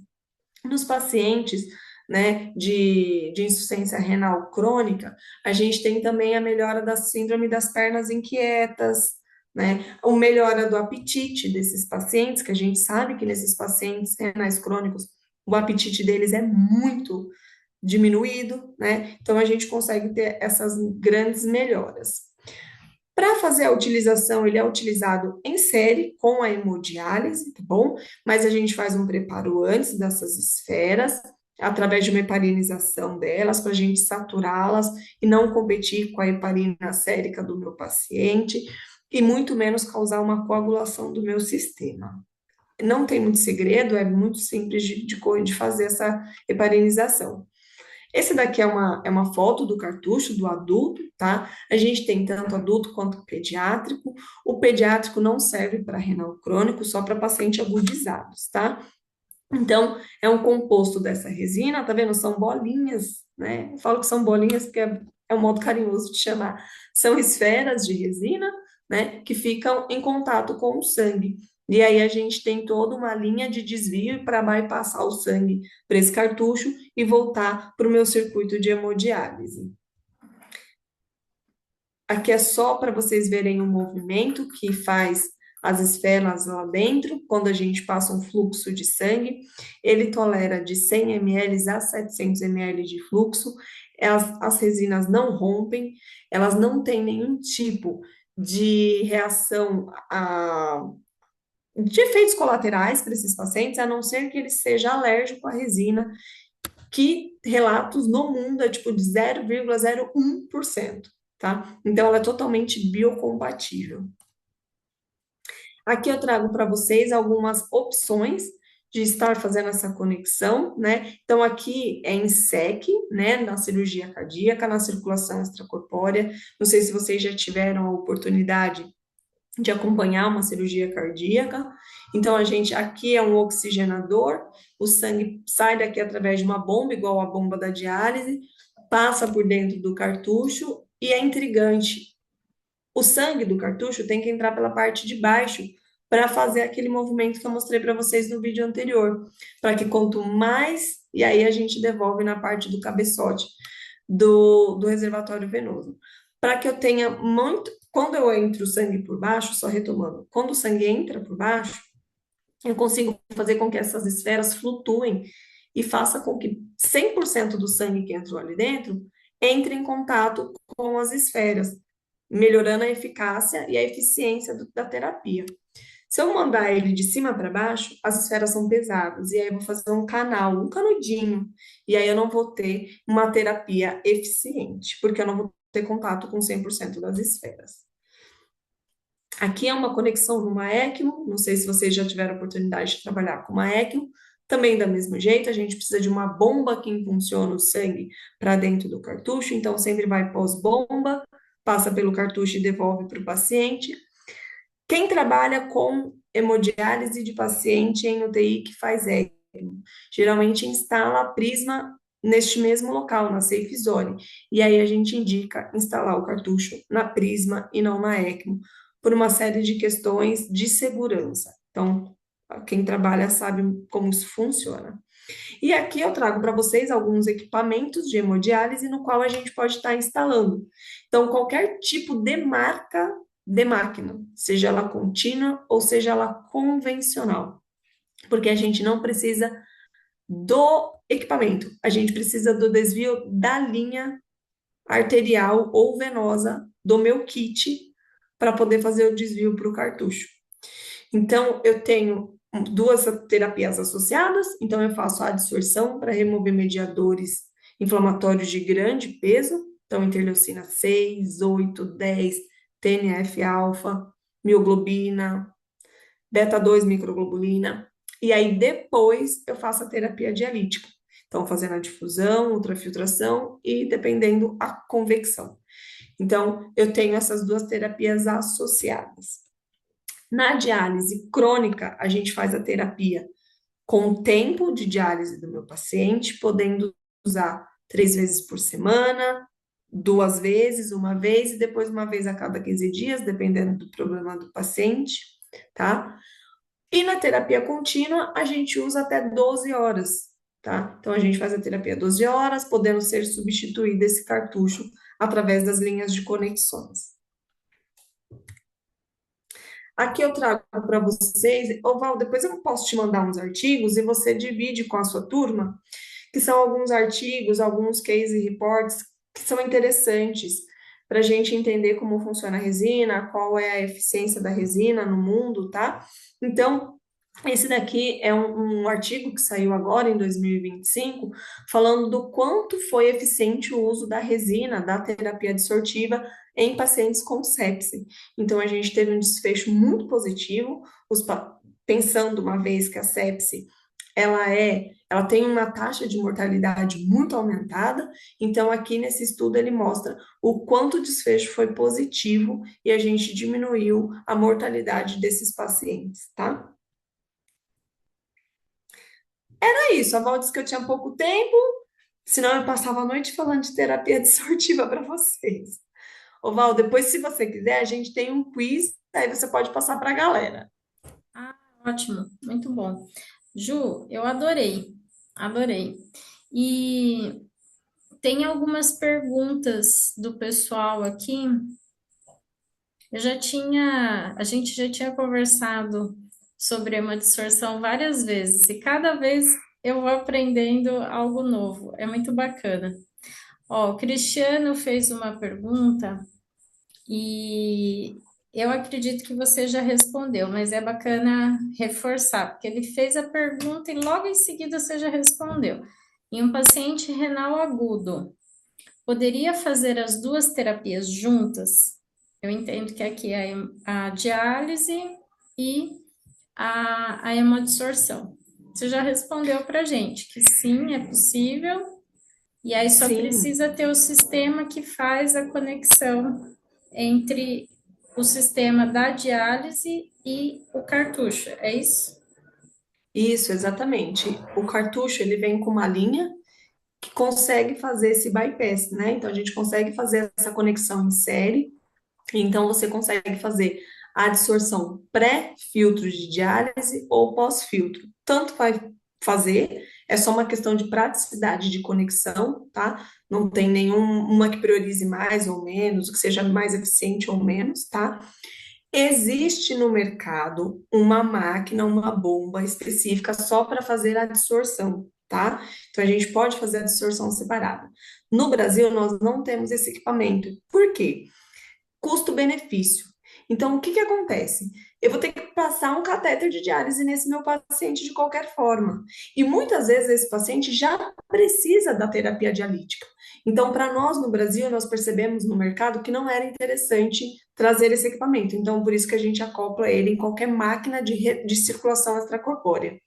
Speaker 2: Nos pacientes, né, de insuficiência renal crônica, a gente tem também a melhora da síndrome das pernas inquietas, né, a melhora do apetite desses pacientes, que a gente sabe que nesses pacientes renais crônicos, o apetite deles é muito diminuído, né? Então a gente consegue ter essas grandes melhoras. Para fazer a utilização, ele é utilizado em série com a hemodiálise, tá bom? Mas a gente faz um preparo antes dessas esferas, através de uma heparinização delas, para a gente saturá-las e não competir com a heparina sérica do meu paciente, e muito menos causar uma coagulação do meu sistema. Não tem muito segredo, é muito simples de fazer essa heparinização. Esse daqui é uma foto do cartucho do adulto, tá? A gente tem tanto adulto quanto pediátrico. O pediátrico não serve para renal crônico, só para pacientes agudizados, tá? Então, é um composto dessa resina, tá vendo? São bolinhas, né? Eu falo que são bolinhas porque é um modo carinhoso de chamar. São esferas de resina, né? Que ficam em contato com o sangue. E aí a gente tem toda uma linha de desvio para bypassar o sangue para esse cartucho e voltar para o meu circuito de hemodiálise. Aqui é só para vocês verem o movimento que faz as esferas lá dentro, quando a gente passa um fluxo de sangue. Ele tolera de 100 ml a 700 ml de fluxo. As resinas não rompem, elas não têm nenhum tipo de reação de efeitos colaterais para esses pacientes, a não ser que ele seja alérgico à resina, que relatos no mundo é tipo de 0,01%, tá? Então, ela é totalmente biocompatível. Aqui eu trago para vocês algumas opções de estar fazendo essa conexão, né? Então, aqui é em SEC, né? Na cirurgia cardíaca, na circulação extracorpórea. Não sei se vocês já tiveram a oportunidade de acompanhar uma cirurgia cardíaca. Então, a gente aqui é um oxigenador, o sangue sai daqui através de uma bomba, igual a bomba da diálise, passa por dentro do cartucho e é intrigante. O sangue do cartucho tem que entrar pela parte de baixo para fazer aquele movimento que eu mostrei para vocês no vídeo anterior, para que quanto mais, e aí a gente devolve na parte do cabeçote do reservatório venoso, para que eu tenha muito, quando eu entro o sangue por baixo, só retomando, quando o sangue entra por baixo, eu consigo fazer com que essas esferas flutuem e faça com que 100% do sangue que entrou ali dentro entre em contato com as esferas, melhorando a eficácia e a eficiência da terapia. Se eu mandar ele de cima para baixo, as esferas são pesadas, e aí eu vou fazer um canal, um canudinho, e aí eu não vou ter uma terapia eficiente, porque eu não vou ter contato com 100% das esferas. Aqui é uma conexão numa ECMO, não sei se vocês já tiveram a oportunidade de trabalhar com uma ECMO, também da mesmo jeito, a gente precisa de uma bomba que impulsiona o sangue para dentro do cartucho, então sempre vai pós-bomba, passa pelo cartucho e devolve para o paciente. Quem trabalha com hemodiálise de paciente em UTI que faz ECMO, geralmente instala a prisma neste mesmo local, na safe zone, e aí a gente indica instalar o cartucho na prisma e não na ECMO, por uma série de questões de segurança. Então, quem trabalha sabe como isso funciona. E aqui eu trago para vocês alguns equipamentos de hemodiálise no qual a gente pode estar instalando. Então, qualquer tipo de marca de máquina, seja ela contínua ou seja ela convencional, porque a gente não precisa do equipamento, a gente precisa do desvio da linha arterial ou venosa do meu kit para poder fazer o desvio para o cartucho. Então, eu tenho duas terapias associadas, então eu faço a adsorção para remover mediadores inflamatórios de grande peso, então interleucina 6, 8, 10, TNF-alfa, mioglobina, beta-2 microglobulina, e aí depois eu faço a terapia dialítica. Então, fazendo a difusão, ultrafiltração e, dependendo, a convecção. Então, eu tenho essas duas terapias associadas. Na diálise crônica, a gente faz a terapia com o tempo de diálise do meu paciente, podendo usar 3 vezes por semana, 2 vezes, uma vez e depois uma vez a cada 15 dias, dependendo do problema do paciente, tá? E na terapia contínua, a gente usa até 12 horas, tá? Então, a gente faz a terapia 12 horas, podendo ser substituído esse cartucho através das linhas de conexões. Aqui eu trago para vocês, Val, depois eu posso te mandar uns artigos e você divide com a sua turma, que são alguns artigos, alguns case reports que são interessantes para a gente entender como funciona a resina, qual é a eficiência da resina no mundo, tá? Então, esse daqui é um artigo que saiu agora em 2025, falando do quanto foi eficiente o uso da resina, da terapia adsortiva em pacientes com sepse. Então, a gente teve um desfecho muito positivo, pensando uma vez que a sepse ela tem uma taxa de mortalidade muito aumentada, então aqui nesse estudo ele mostra o quanto o desfecho foi positivo e a gente diminuiu a mortalidade desses pacientes, tá? Era isso, a Val disse que eu tinha pouco tempo, senão eu passava a noite falando de terapia dissortiva para vocês. Ô Val, depois se você quiser, a gente tem um quiz, aí você pode passar para a galera.
Speaker 1: Ah, ótimo, muito bom. Ju, eu adorei, adorei. E tem algumas perguntas do pessoal aqui. A gente já tinha conversado sobre uma distorção várias vezes, e cada vez eu vou aprendendo algo novo. É muito bacana. Ó, o Cristiano fez uma pergunta e eu acredito que você já respondeu, mas é bacana reforçar, porque ele fez a pergunta e logo em seguida você já respondeu. Em um paciente renal agudo, poderia fazer as duas terapias juntas? Eu entendo que aqui é a diálise e a hemodissorção. Você já respondeu para a gente que sim, é possível, e aí só
Speaker 2: Sim,
Speaker 1: precisa ter o sistema que faz a conexão entre o sistema da diálise e o cartucho, é isso?
Speaker 2: isso, exatamente. O cartucho, ele vem com uma linha que consegue fazer esse bypass, né? Então, a gente consegue fazer essa conexão em série. Então, você consegue fazer a adsorção pré-filtro de diálise ou pós-filtro. Tanto vai fazer, é só uma questão de praticidade de conexão, tá? Não tem nenhuma que priorize mais ou menos, que seja mais eficiente ou menos, tá? Existe no mercado uma máquina, uma bomba específica só para fazer a adsorção, tá? Então a gente pode fazer a adsorção separada. No Brasil, nós não temos esse equipamento. Por quê? Custo-benefício. Então, o que que acontece? Eu vou ter que passar um catéter de diálise nesse meu paciente de qualquer forma. E muitas vezes esse paciente já precisa da terapia dialítica. Então, para nós no Brasil, nós percebemos no mercado que não era interessante trazer esse equipamento. Então, por isso que a gente acopla ele em qualquer máquina de circulação extracorpórea.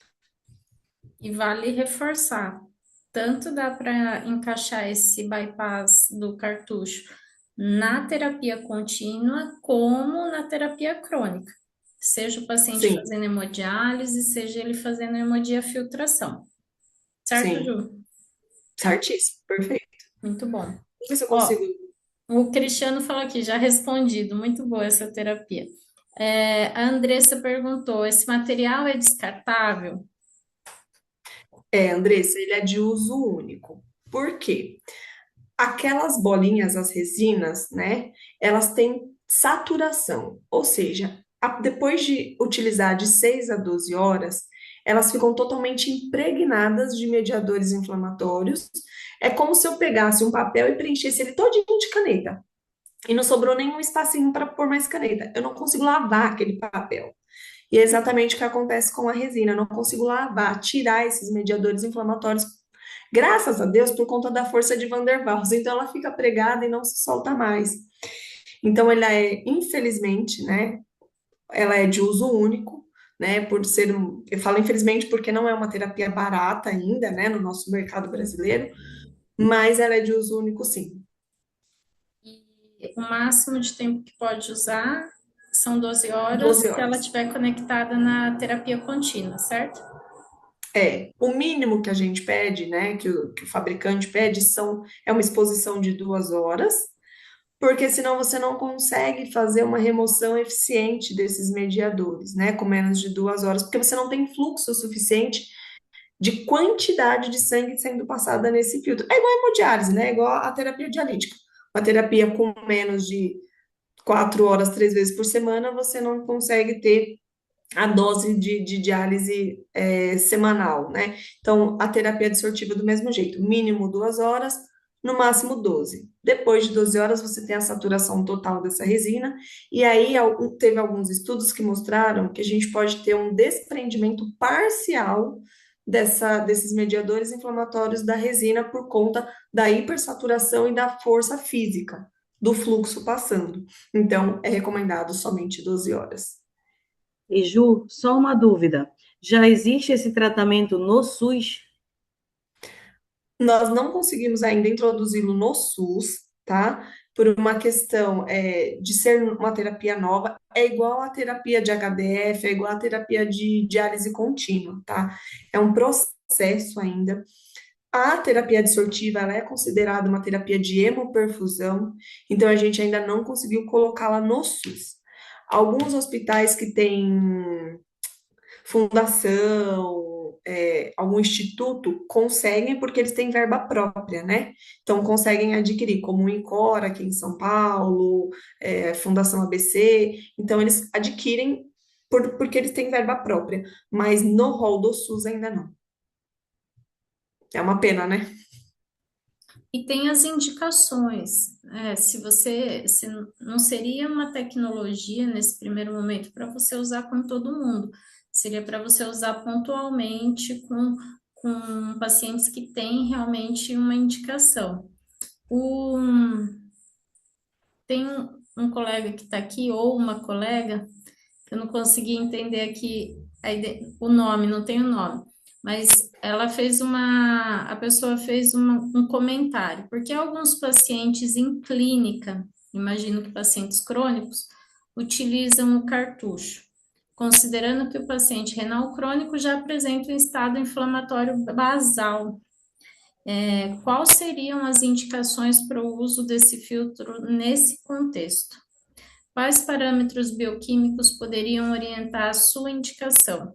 Speaker 1: E vale reforçar, tanto dá para encaixar esse bypass do cartucho na terapia contínua, como na terapia crônica. Seja o paciente
Speaker 2: Sim,
Speaker 1: fazendo hemodiálise, seja ele fazendo hemodiafiltração. Certo,
Speaker 2: sim,
Speaker 1: Ju?
Speaker 2: certíssimo, perfeito.
Speaker 1: Muito bom.
Speaker 2: Vamos ver se eu
Speaker 1: Ó,
Speaker 2: consigo.
Speaker 1: o Cristiano falou aqui, já respondido, muito boa essa terapia. A Andressa perguntou: esse material é descartável?
Speaker 2: Andressa, ele é de uso único. Por quê? Aquelas bolinhas, as resinas, né? Elas têm saturação, ou seja, depois de utilizar de 6 a 12 horas, elas ficam totalmente impregnadas de mediadores inflamatórios. É como se eu pegasse um papel e preenchesse ele todinho de caneta. E não sobrou nenhum espacinho para pôr mais caneta. Eu não consigo lavar aquele papel. E é exatamente o que acontece com a resina. Eu não consigo lavar, tirar esses mediadores inflamatórios, graças a Deus, por conta da força de Van der Waals. Então, ela fica pregada e não se solta mais. Então, ela é, infelizmente, né? Ela é de uso único, né? Por ser, eu falo infelizmente porque não é uma terapia barata ainda, né? No nosso mercado brasileiro, mas ela é de uso único, sim.
Speaker 1: E o máximo de tempo que pode usar são 12 horas
Speaker 2: 12
Speaker 1: se ela
Speaker 2: horas.
Speaker 1: estiver conectada na terapia contínua, certo?
Speaker 2: O mínimo que a gente pede, né, que o fabricante pede, é uma exposição de 2 horas, porque senão você não consegue fazer uma remoção eficiente desses mediadores, né, com menos de 2 horas, porque você não tem fluxo suficiente de quantidade de sangue sendo passada nesse filtro. É igual a hemodiálise, né, é igual a terapia dialítica. Uma terapia com menos de 4 horas, 3 vezes por semana, você não consegue ter a dose de diálise semanal, né? Então, a terapia adsortiva do mesmo jeito, mínimo 2 horas, no máximo 12. Depois de 12 horas, você tem a saturação total dessa resina, e aí teve alguns estudos que mostraram que a gente pode ter um desprendimento parcial desses mediadores inflamatórios da resina por conta da hipersaturação e da força física do fluxo passando. Então, é recomendado somente 12 horas.
Speaker 4: E Ju, só uma dúvida. Já existe esse tratamento no SUS?
Speaker 2: Nós não conseguimos ainda introduzi-lo no SUS, tá? Por uma questão de ser uma terapia nova, é igual a terapia de HDF, é igual a terapia de diálise contínua, tá? É um processo ainda. A terapia adsortiva, ela é considerada uma terapia de hemoperfusão, então a gente ainda não conseguiu colocá-la no SUS. Alguns hospitais que têm fundação, algum instituto, conseguem porque eles têm verba própria, né? Então, conseguem adquirir, como o Incor aqui em São Paulo, Fundação ABC. Então, eles adquirem porque eles têm verba própria, mas no rol do SUS ainda não. É uma pena, né?
Speaker 1: E tem as indicações. Se não seria uma tecnologia nesse primeiro momento para você usar com todo mundo, seria para você usar pontualmente com pacientes que têm realmente uma indicação. O, tem um colega que está aqui, ou uma colega, que eu não consegui entender aqui o nome, não tem o nome. mas a pessoa fez um comentário, porque alguns pacientes em clínica, imagino que pacientes crônicos, utilizam o cartucho, considerando que o paciente renal crônico já apresenta um estado inflamatório basal. Quais seriam as indicações para o uso desse filtro nesse contexto? Quais parâmetros bioquímicos poderiam orientar a sua indicação?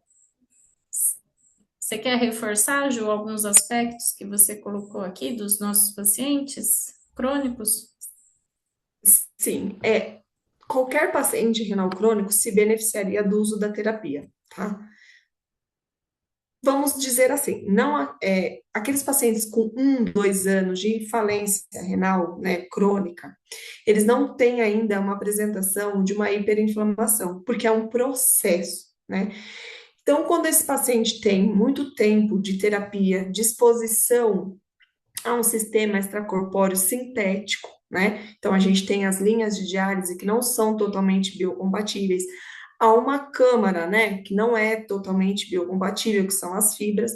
Speaker 1: Você quer reforçar, Ju, alguns aspectos que você colocou aqui dos nossos pacientes crônicos?
Speaker 2: Sim, qualquer paciente renal crônico se beneficiaria do uso da terapia, tá? Vamos dizer assim, não aqueles pacientes com 1, 2 anos de falência renal, né, crônica, eles não têm ainda uma apresentação de uma hiperinflamação, porque é um processo, né? Então, quando esse paciente tem muito tempo de terapia, de exposição a um sistema extracorpóreo sintético, né? Então, a gente tem as linhas de diálise que não são totalmente biocompatíveis, a uma câmara, né, que não é totalmente biocompatível, que são as fibras,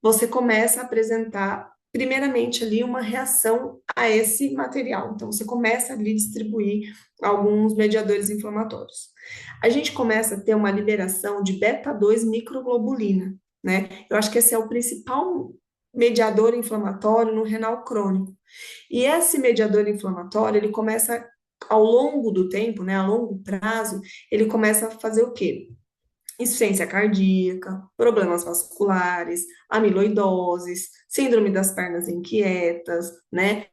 Speaker 2: você começa a apresentar, primeiramente, ali uma reação a esse material. Então, você começa ali a distribuir alguns mediadores inflamatórios. A gente começa a ter uma liberação de beta-2 microglobulina, né? Eu acho que esse é o principal mediador inflamatório no renal crônico. E esse mediador inflamatório, ele começa ao longo do tempo, né, a longo prazo, ele começa a fazer o quê? Insuficiência cardíaca, problemas vasculares, amiloidoses, síndrome das pernas inquietas, né?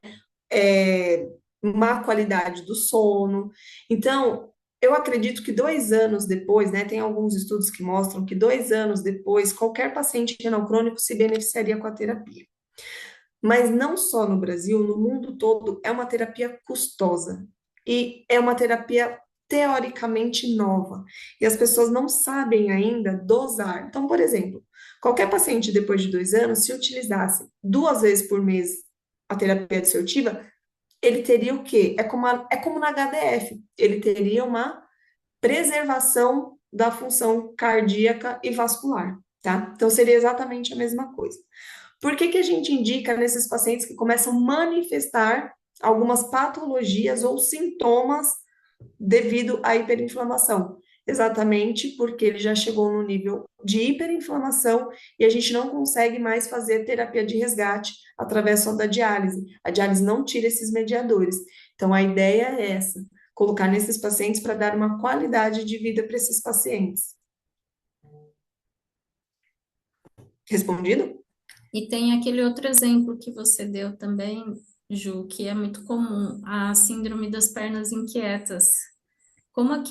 Speaker 2: Má qualidade do sono. Então, eu acredito que 2 anos depois, né, tem alguns estudos que mostram que 2 anos depois, qualquer paciente renal crônico se beneficiaria com a terapia. Mas não só no Brasil, no mundo todo, é uma terapia custosa e é uma terapia teoricamente nova. E as pessoas não sabem ainda dosar. Então, por exemplo, qualquer paciente depois de 2 anos, se utilizasse 2 vezes por mês a terapia disruptiva, ele teria o quê? É como na HDF, ele teria uma preservação da função cardíaca e vascular, tá? Então, seria exatamente a mesma coisa. Por que que a gente indica nesses pacientes que começam a manifestar algumas patologias ou sintomas devido à hiperinflamação? Exatamente porque ele já chegou no nível de hiperinflamação e a gente não consegue mais fazer terapia de resgate através só da diálise. A diálise não tira esses mediadores. Então, a ideia é essa, colocar nesses pacientes para dar uma qualidade de vida para esses pacientes. Respondido?
Speaker 1: E tem aquele outro exemplo que você deu também, Ju, que é muito comum, a síndrome das pernas inquietas. Como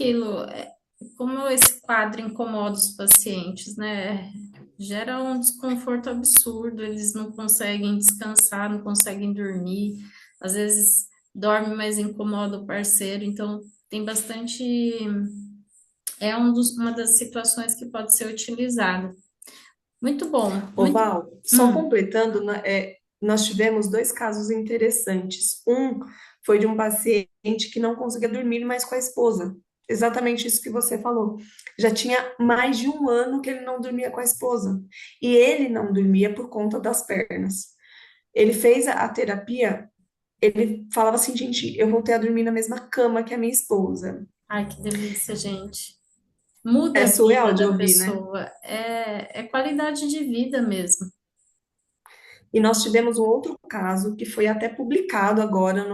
Speaker 1: como esse quadro incomoda os pacientes, né? Gera um desconforto absurdo, eles não conseguem descansar, não conseguem dormir, às vezes dorme, mas incomoda o parceiro, então tem bastante, uma das situações que pode ser utilizada. Muito bom, muito.
Speaker 2: Oval, só
Speaker 1: Hum.
Speaker 2: completando, né, nós tivemos 2 casos interessantes. Um foi de um paciente que não conseguia dormir mais com a esposa. Exatamente isso que você falou. Já tinha mais de 1 ano que ele não dormia com a esposa. E ele não dormia por conta das pernas. Ele fez a terapia, ele falava assim, gente, eu voltei a dormir na mesma cama que a minha esposa.
Speaker 1: Ai, que delícia, gente. Muda
Speaker 2: É
Speaker 1: a
Speaker 2: surreal
Speaker 1: vida
Speaker 2: de
Speaker 1: da
Speaker 2: ouvir, né?
Speaker 1: pessoa, é qualidade de vida mesmo.
Speaker 2: E nós tivemos um outro caso que foi até publicado agora,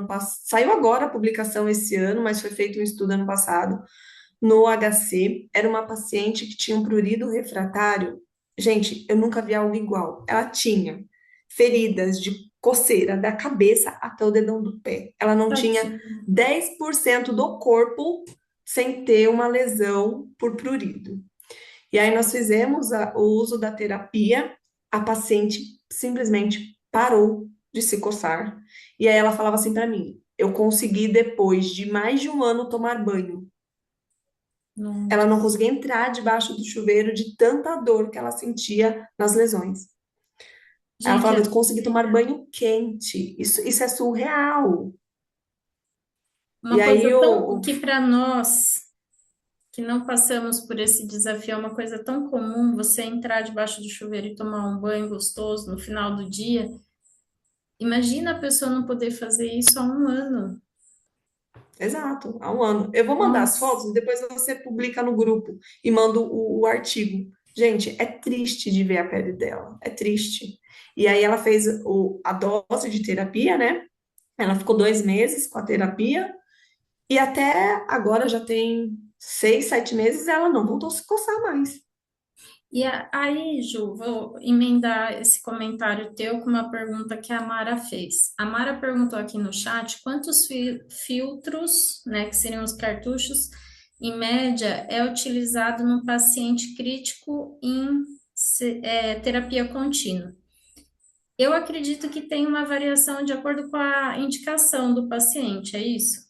Speaker 2: saiu agora a publicação esse ano, mas foi feito um estudo ano passado, no HC. Era uma paciente que tinha um prurido refratário. Gente, eu nunca vi algo igual. Ela tinha feridas de coceira da cabeça até o dedão do pé. Ela não tinha
Speaker 1: Tadinho.
Speaker 2: 10% do corpo sem ter uma lesão por prurido. E aí nós fizemos o uso da terapia, a paciente simplesmente parou de se coçar. E aí ela falava assim para mim: eu consegui, depois de mais de 1 ano, tomar banho. Ela não
Speaker 1: Nossa.
Speaker 2: conseguia entrar debaixo do chuveiro de tanta dor que ela sentia nas lesões. Ela
Speaker 1: Gente,
Speaker 2: falava: eu consegui tomar banho quente. Isso é surreal. E
Speaker 1: uma
Speaker 2: aí
Speaker 1: coisa tão, o que para nós que não passamos por esse desafio, é uma coisa tão comum você entrar debaixo do chuveiro e tomar um banho gostoso no final do dia. Imagina a pessoa não poder fazer isso há um ano.
Speaker 2: Exato, há um ano. Eu vou mandar as
Speaker 1: Nossa.
Speaker 2: fotos, depois você publica no grupo e manda o artigo. Gente, é triste de ver a pele dela, é triste. E aí ela fez a dose de terapia, né? Ela ficou 2 meses com a terapia e até agora já tem 6, 7 meses ela não voltou a se coçar mais.
Speaker 1: E aí, Ju, vou emendar esse comentário teu com uma pergunta que a Mara fez. A Mara perguntou aqui no chat quantos filtros, né, que seriam os cartuchos, em média, é utilizado num paciente crítico em terapia contínua. Eu acredito que tem uma variação de acordo com a indicação do paciente, é isso?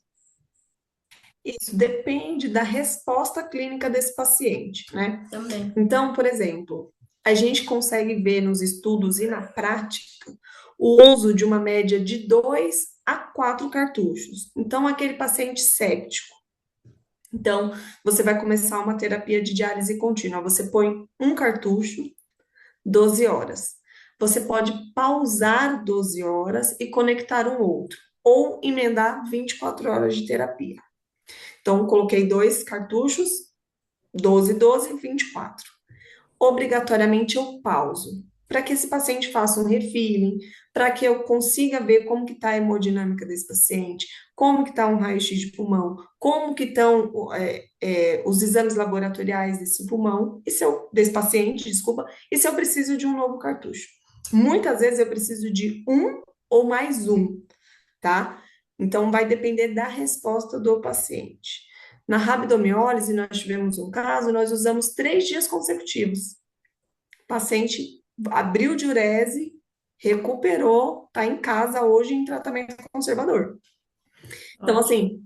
Speaker 2: Isso depende da resposta clínica desse paciente, né?
Speaker 1: Também.
Speaker 2: Então, por exemplo, a gente consegue ver nos estudos e na prática o uso de uma média de 2 a 4 cartuchos. Então, aquele paciente séptico. Então, você vai começar uma terapia de diálise contínua. Você põe um cartucho, 12 horas. Você pode pausar 12 horas e conectar um outro, ou emendar 24 horas de terapia. Então, coloquei 2 cartuchos, 12, 12, 24. Obrigatoriamente eu pauso, para que esse paciente faça um refilling, para que eu consiga ver como que está a hemodinâmica desse paciente, como que está um raio-x de pulmão, como que estão os exames laboratoriais desse pulmão, desse paciente, desculpa, e se eu preciso de um novo cartucho. Muitas vezes eu preciso de um ou mais um, tá? Então vai depender da resposta do paciente. Na rabdomiólise, nós tivemos um caso, nós usamos 3 dias consecutivos. O paciente abriu diurese, recuperou, está em casa hoje em tratamento conservador. Então,
Speaker 1: Ótimo.
Speaker 2: assim,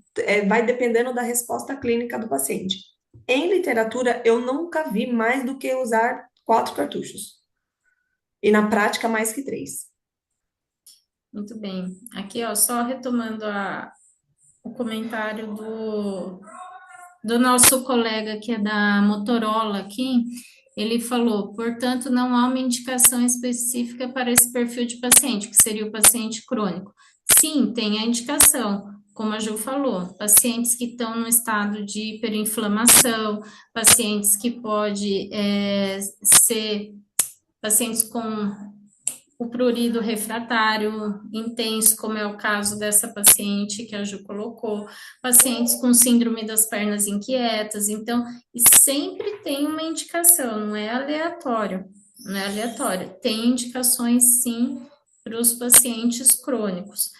Speaker 2: vai dependendo da resposta clínica do paciente. Em literatura, eu nunca vi mais do que usar 4 cartuchos. E na prática, mais que 3.
Speaker 1: Muito bem. Aqui, ó, só retomando o comentário do nosso colega que é da Motorola aqui, ele falou, portanto, não há uma indicação específica para esse perfil de paciente, que seria o paciente crônico. Sim, tem a indicação, como a Ju falou, pacientes que estão no estado de hiperinflamação, pacientes que pode ser pacientes com o prurido refratário intenso, como é o caso dessa paciente que a Ju colocou, pacientes com síndrome das pernas inquietas, então, e sempre tem uma indicação, não é aleatório, não é aleatório, tem indicações sim para os pacientes crônicos.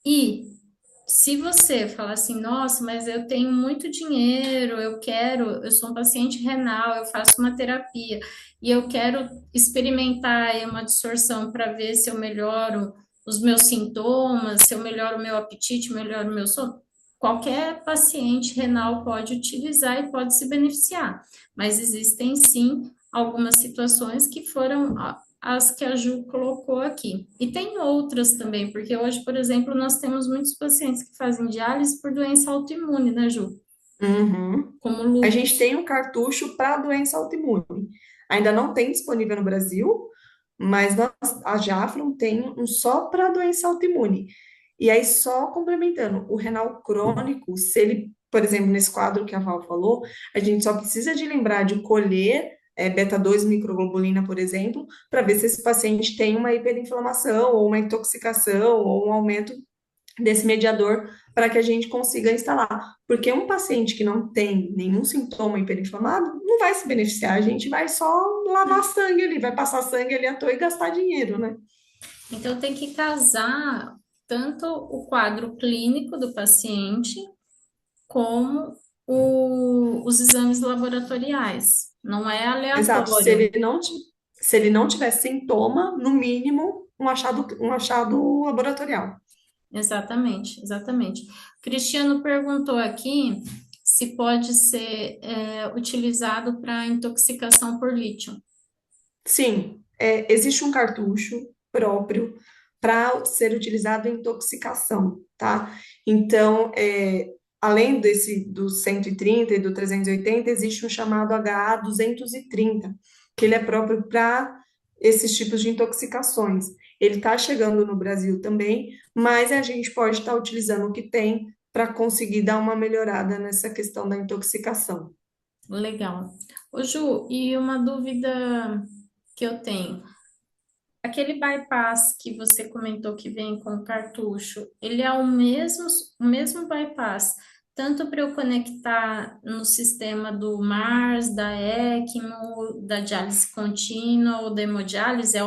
Speaker 1: E se você falar assim, nossa, mas eu tenho muito dinheiro, eu sou um paciente renal, eu faço uma terapia e eu quero experimentar aí uma absorção para ver se eu melhoro os meus sintomas, se eu melhoro o meu apetite, melhoro o meu sono. Qualquer paciente renal pode utilizar e pode se beneficiar, mas existem sim algumas situações que foram as que a Ju colocou aqui. E tem outras também, porque hoje, por exemplo, nós temos muitos pacientes que fazem diálise por doença autoimune, né, Ju?
Speaker 2: Uhum.
Speaker 1: Como
Speaker 2: A gente
Speaker 1: lúpus.
Speaker 2: tem um cartucho para doença autoimune. Ainda não tem disponível no Brasil, mas a Jafron tem um só para doença autoimune. E aí, só complementando, o renal crônico, se ele, por exemplo, nesse quadro que a Val falou, a gente só precisa de lembrar de colher beta-2 microglobulina, por exemplo, para ver se esse paciente tem uma hiperinflamação, ou uma intoxicação, ou um aumento desse mediador para que a gente consiga instalar. Porque um paciente que não tem nenhum sintoma hiperinflamado não vai se beneficiar, a gente vai só lavar sangue ali, vai passar sangue ali à toa e gastar dinheiro, né?
Speaker 1: Então, tem que casar tanto o quadro clínico do paciente, como os exames laboratoriais. Não é
Speaker 2: Exato.
Speaker 1: aleatório.
Speaker 2: Se ele não tiver sintoma, no mínimo, um achado laboratorial.
Speaker 1: Exatamente, exatamente. Cristiano perguntou aqui se pode ser utilizado para intoxicação por lítio.
Speaker 2: Sim, existe um cartucho próprio para ser utilizado em intoxicação, tá? Então, além do 130 e do 380, existe um chamado HA230, que ele é próprio para esses tipos de intoxicações. Ele está chegando no Brasil também, mas a gente pode estar utilizando o que tem para conseguir dar uma melhorada nessa questão da intoxicação.
Speaker 1: Legal. Ô, Ju, e uma dúvida que eu tenho. Aquele bypass que você comentou que vem com o cartucho, ele é o mesmo bypass, tanto para eu conectar no sistema do MARS, da ECMO, da diálise contínua ou da hemodiálise,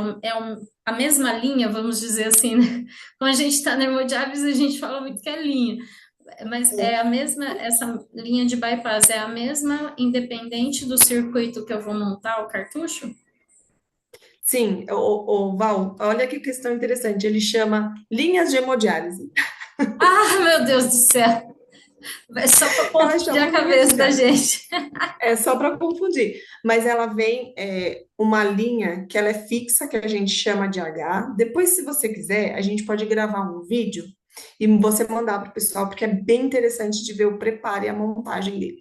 Speaker 1: a mesma linha, vamos dizer assim, né? Quando a gente está na hemodiálise, a gente fala muito que é linha, mas é a mesma, essa linha de bypass é a mesma, independente do circuito que eu vou montar o cartucho?
Speaker 2: Sim, o Val, olha que questão interessante. Ele chama linhas de hemodiálise.
Speaker 1: Ah, meu Deus do céu! É só para
Speaker 2: Ela
Speaker 1: confundir
Speaker 2: chama
Speaker 1: a
Speaker 2: linha de
Speaker 1: cabeça da
Speaker 2: hemodiálise.
Speaker 1: gente.
Speaker 2: É só para confundir. Mas ela vem uma linha que ela é fixa, que a gente chama de H. Depois, se você quiser, a gente pode gravar um vídeo e você mandar para o pessoal, porque é bem interessante de ver o preparo e a montagem dele.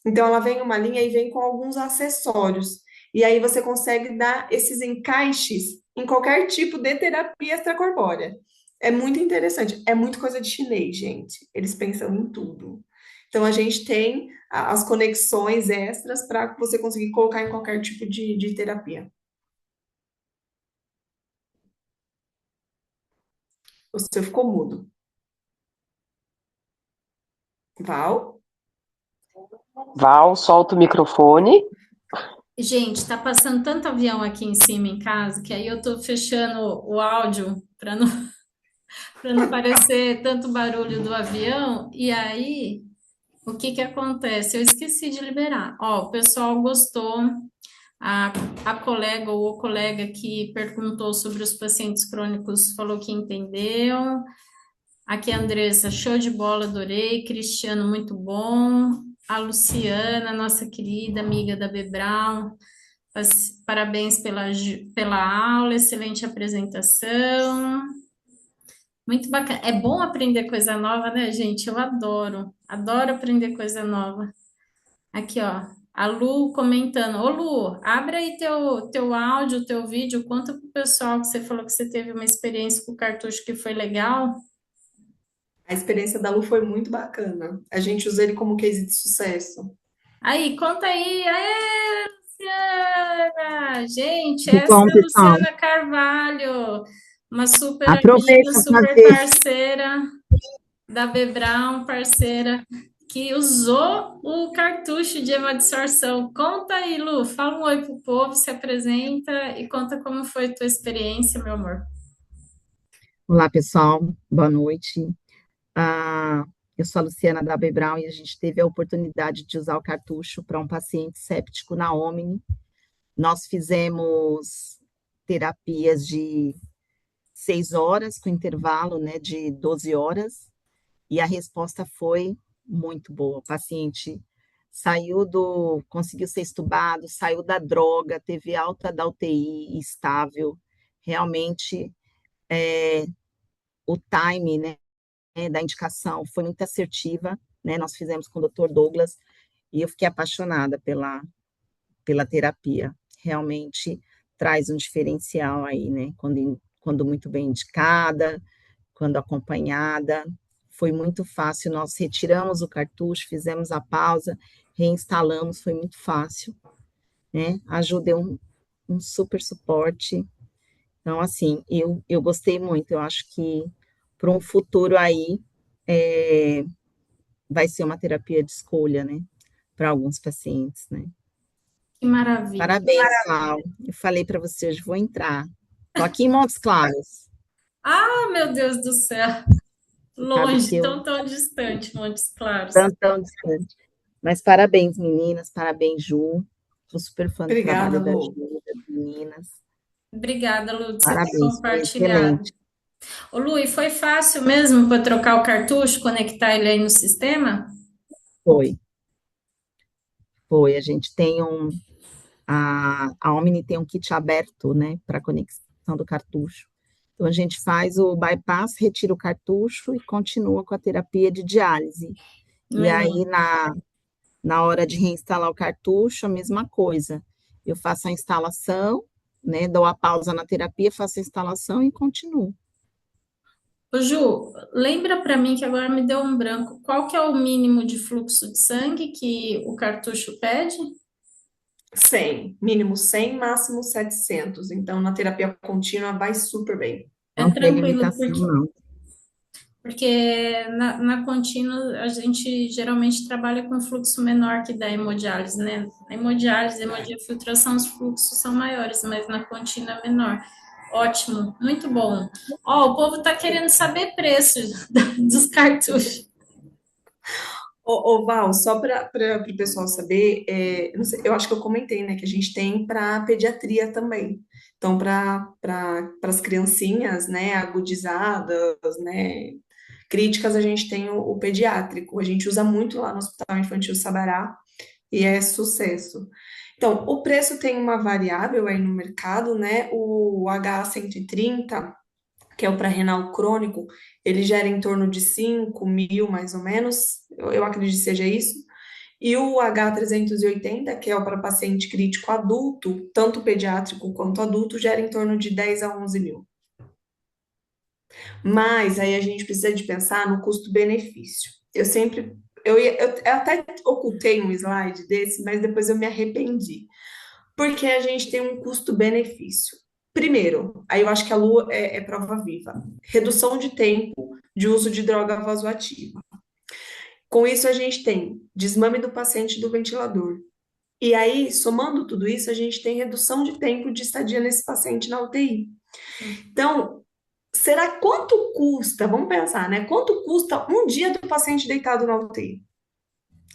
Speaker 2: Então, ela vem uma linha e vem com alguns acessórios. E aí você consegue dar esses encaixes em qualquer tipo de terapia extracorpórea. É muito interessante. É muito coisa de chinês, gente. Eles pensam em tudo. Então, a gente tem as conexões extras para você conseguir colocar em qualquer tipo de terapia. O seu ficou mudo. Val?
Speaker 3: Val, solta o microfone.
Speaker 1: Gente, tá passando tanto avião aqui em cima em casa que aí eu tô fechando o áudio para não parecer tanto barulho do avião. E aí, o que que acontece? Eu esqueci de liberar. Ó, o pessoal gostou. A, a colega ou o colega que perguntou sobre os pacientes crônicos falou que entendeu. Aqui, a Andressa, show de bola, adorei. Cristiano, muito bom. A Luciana, nossa querida amiga da Bebral, parabéns pela aula, excelente apresentação. Muito bacana. É bom aprender coisa nova, né, gente? Eu adoro, adoro aprender coisa nova. Aqui, ó, a Lu comentando. Ô, Lu, abre aí teu áudio, teu vídeo, conta pro pessoal que você falou que você teve uma experiência com o cartucho que foi legal.
Speaker 2: A experiência da Lu foi muito bacana. A gente usa ele como case de sucesso.
Speaker 1: Aí, conta aí. Aê, Luciana! Gente,
Speaker 5: Muito
Speaker 1: essa
Speaker 5: bom,
Speaker 1: é a
Speaker 5: pessoal.
Speaker 1: Luciana Carvalho, uma super amiga,
Speaker 5: Aproveita para
Speaker 1: super
Speaker 5: fazer.
Speaker 1: parceira da Bebrown, parceira, que usou o cartucho de hemodissorção. Conta aí, Lu, fala um oi pro povo, se apresenta e conta como foi a tua experiência, meu amor.
Speaker 5: Olá, pessoal. Boa noite. Ah, eu sou a Luciana da B. Brown e a gente teve a oportunidade de usar o cartucho para um paciente séptico na Omni. Nós fizemos terapias de 6 horas, com intervalo, né, de 12 horas, e a resposta foi muito boa. O paciente conseguiu ser estubado, saiu da droga, teve alta da UTI estável. Realmente, o time, né, da indicação foi muito assertiva, né? Nós fizemos com o Dr. Douglas e eu fiquei apaixonada pela terapia. Realmente traz um diferencial aí, né? Quando muito bem indicada, quando acompanhada. Foi muito fácil. Nós retiramos o cartucho, fizemos a pausa, reinstalamos, foi muito fácil, né? A Ju deu um super suporte. Então, assim, eu gostei muito. Eu acho que para um futuro aí, é, vai ser uma terapia de escolha, né? Para alguns pacientes, né?
Speaker 1: Que maravilha.
Speaker 5: Parabéns, Val. Eu falei para você, hoje vou entrar. Estou aqui em Montes Claros,
Speaker 1: Ah, meu Deus do céu,
Speaker 5: sabe que
Speaker 1: longe,
Speaker 5: eu
Speaker 1: tão distante, Montes Claros.
Speaker 5: tão distante. Mas parabéns, meninas, parabéns, Ju. Sou super fã do
Speaker 2: Obrigada,
Speaker 5: trabalho da
Speaker 2: Lu.
Speaker 5: Ju, das meninas.
Speaker 1: Obrigada, Lu, de você ter
Speaker 5: Parabéns, foi
Speaker 1: compartilhado.
Speaker 5: excelente.
Speaker 1: Ô, Lu, e foi fácil mesmo para trocar o cartucho, conectar ele aí no sistema?
Speaker 5: Foi, foi. A Omni tem um kit aberto, né, para conexão do cartucho. Então, a gente faz o bypass, retira o cartucho e continua com a terapia de diálise. E
Speaker 1: Melhor.
Speaker 5: aí, na hora de reinstalar o cartucho, a mesma coisa. Eu faço a instalação, né? Dou a pausa na terapia, faço a instalação e continuo.
Speaker 1: Ô, Ju, lembra para mim que agora me deu um branco. Qual que é o mínimo de fluxo de sangue que o cartucho pede?
Speaker 2: 100, mínimo 100, máximo 700. Então, na terapia contínua vai super bem.
Speaker 1: É
Speaker 5: Não tem
Speaker 1: tranquilo,
Speaker 5: limitação,
Speaker 1: porque,
Speaker 5: não.
Speaker 1: porque na contínua a gente geralmente trabalha com fluxo menor que da hemodiálise, né? Na hemodiálise, hemodiafiltração, os fluxos são maiores, mas na contínua é menor. Ótimo, muito bom. Ó, o povo tá querendo saber preço dos cartuchos.
Speaker 2: Val, só para o pessoal saber, eu, não sei, eu acho que eu comentei, né, que a gente tem para pediatria também. Então, para as criancinhas, né, agudizadas, né, críticas, a gente tem o pediátrico. A gente usa muito lá no Hospital Infantil Sabará e é sucesso. Então, o preço tem uma variável aí no mercado, né? O H130, que é o pré-renal crônico, ele gera em torno de 5.000, mais ou menos, eu acredito que seja isso. E o H380, que é o para paciente crítico adulto, tanto pediátrico quanto adulto, gera em torno de 10 a 11 mil. Mas aí a gente precisa de pensar no custo-benefício. Eu até ocultei um slide desse, mas depois eu me arrependi. Porque a gente tem um custo-benefício. Primeiro, aí eu acho que a Lu é prova viva. Redução de tempo de uso de droga vasoativa. Com isso, a gente tem desmame do paciente do ventilador. E aí, somando tudo isso, a gente tem redução de tempo de estadia nesse paciente na UTI. Então, será quanto custa? Vamos pensar, né? Quanto custa um dia do paciente deitado na UTI?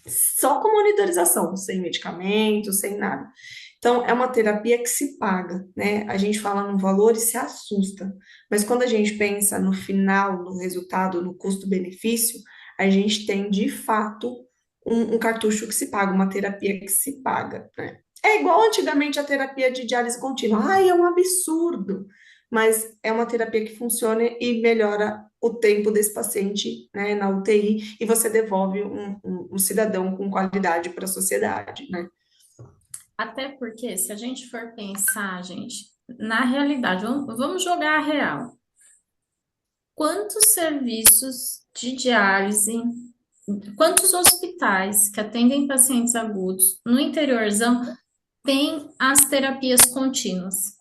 Speaker 2: Só com monitorização, sem medicamento, sem nada. Então, é uma terapia que se paga, né? A gente fala no valor e se assusta. Mas quando a gente pensa no final, no resultado, no custo-benefício, a gente tem, de fato, um cartucho que se paga, uma terapia que se paga, né? É igual antigamente a terapia de diálise contínua. Ai, é um absurdo! Mas é uma terapia que funciona e melhora o tempo desse paciente, né, na UTI, e você devolve um cidadão com qualidade para a sociedade, né?
Speaker 1: Até porque, se a gente for pensar, gente, na realidade, vamos jogar a real. Quantos serviços de diálise, quantos hospitais que atendem pacientes agudos no interiorzão têm as terapias contínuas?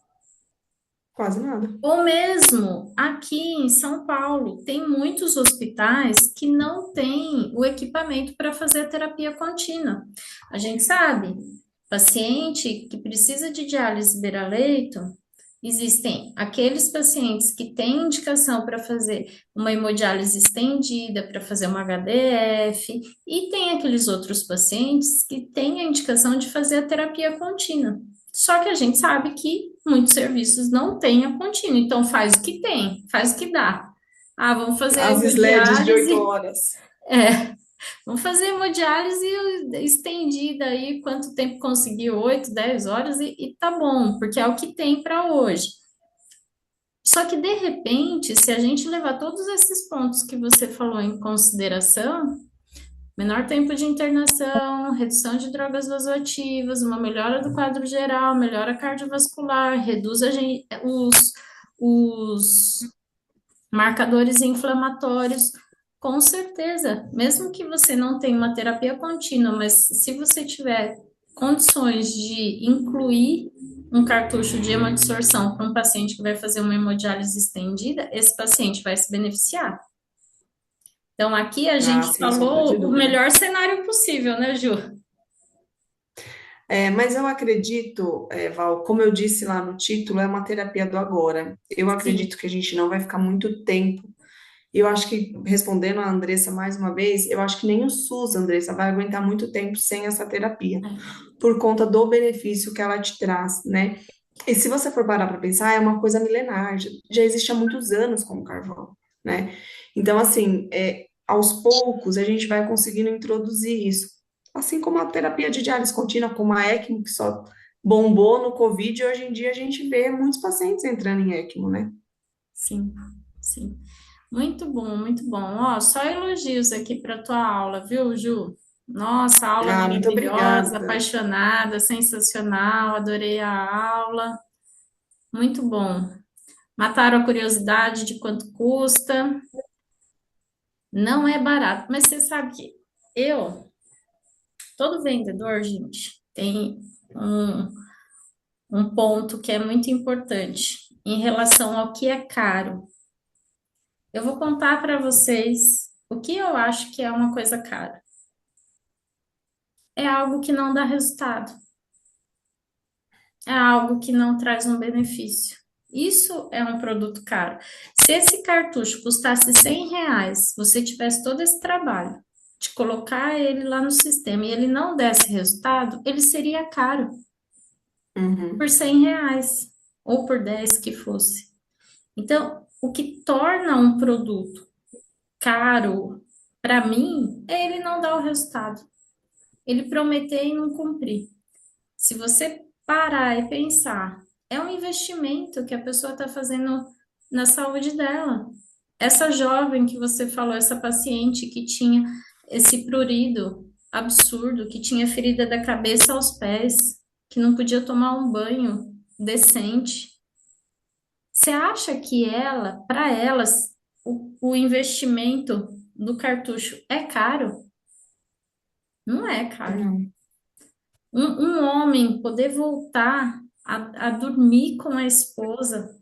Speaker 2: Quase nada.
Speaker 1: Ou mesmo aqui em São Paulo, tem muitos hospitais que não têm o equipamento para fazer a terapia contínua. A gente sabe, paciente que precisa de diálise beira-leito, existem aqueles pacientes que têm indicação para fazer uma hemodiálise estendida, para fazer uma HDF, e tem aqueles outros pacientes que têm a indicação de fazer a terapia contínua. Só que a gente sabe que muitos serviços não têm a contínua, então faz o que tem, faz o que dá. Ah, vamos fazer a
Speaker 2: As SLEDs de 8
Speaker 1: hemodiálise,
Speaker 2: horas.
Speaker 1: vamos fazer hemodiálise estendida aí, quanto tempo conseguir? 8, 10 horas e tá bom, porque é o que tem para hoje. Só que, de repente, se a gente levar todos esses pontos que você falou em consideração, menor tempo de internação, redução de drogas vasoativas, uma melhora do quadro geral, melhora cardiovascular, reduz os marcadores inflamatórios. Com certeza, mesmo que você não tenha uma terapia contínua, mas se você tiver condições de incluir um cartucho de hemodissorção para um paciente que vai fazer uma hemodiálise estendida, esse paciente vai se beneficiar. Então, aqui a
Speaker 2: Ah,
Speaker 1: gente
Speaker 2: sem sombra de
Speaker 1: falou o
Speaker 2: dúvida.
Speaker 1: melhor cenário possível, né, Ju?
Speaker 2: Mas eu acredito, Val, como eu disse lá no título, é uma terapia do agora. Eu
Speaker 1: Sim.
Speaker 2: acredito que a gente não vai ficar muito tempo. E eu acho que, respondendo a Andressa mais uma vez, eu acho que nem o SUS, Andressa, vai aguentar muito tempo sem essa terapia, por conta do benefício que ela te traz, né? E se você for parar para pensar, é uma coisa milenar, já existe há muitos anos como carvão, né? Então, assim, aos poucos a gente vai conseguindo introduzir isso. Assim como a terapia de diálise contínua, como a ECMO, que só bombou no Covid, e hoje em dia a gente vê muitos pacientes entrando em ECMO, né?
Speaker 1: Sim, sim. Muito bom, muito bom. Ó, só elogios aqui para tua aula, viu, Ju? Nossa, aula
Speaker 2: Ah, muito
Speaker 1: maravilhosa,
Speaker 2: obrigada.
Speaker 1: apaixonada, sensacional, adorei a aula. Muito bom. Mataram a curiosidade de quanto custa. Não é barato, mas você sabe que eu, todo vendedor, gente, tem um, um ponto que é muito importante em relação ao que é caro. Eu vou contar para vocês o que eu acho que é uma coisa cara. É algo que não dá resultado, é algo que não traz um benefício. Isso é um produto caro. Se esse cartucho custasse R$ 100, você tivesse todo esse trabalho de colocar ele lá no sistema e ele não desse resultado, ele seria caro por
Speaker 2: Uhum.
Speaker 1: R$ 100 ou por 10 que fosse. Então, o que torna um produto caro para mim é ele não dar o resultado. Ele prometer e não cumprir. Se você parar e pensar, é um investimento que a pessoa está fazendo na saúde dela. Essa jovem que você falou, essa paciente que tinha esse prurido absurdo, que tinha ferida da cabeça aos pés, que não podia tomar um banho decente. Você acha que ela, para elas, o investimento do cartucho é caro? Não é caro.
Speaker 2: Não,
Speaker 1: Um homem poder voltar a dormir com a esposa,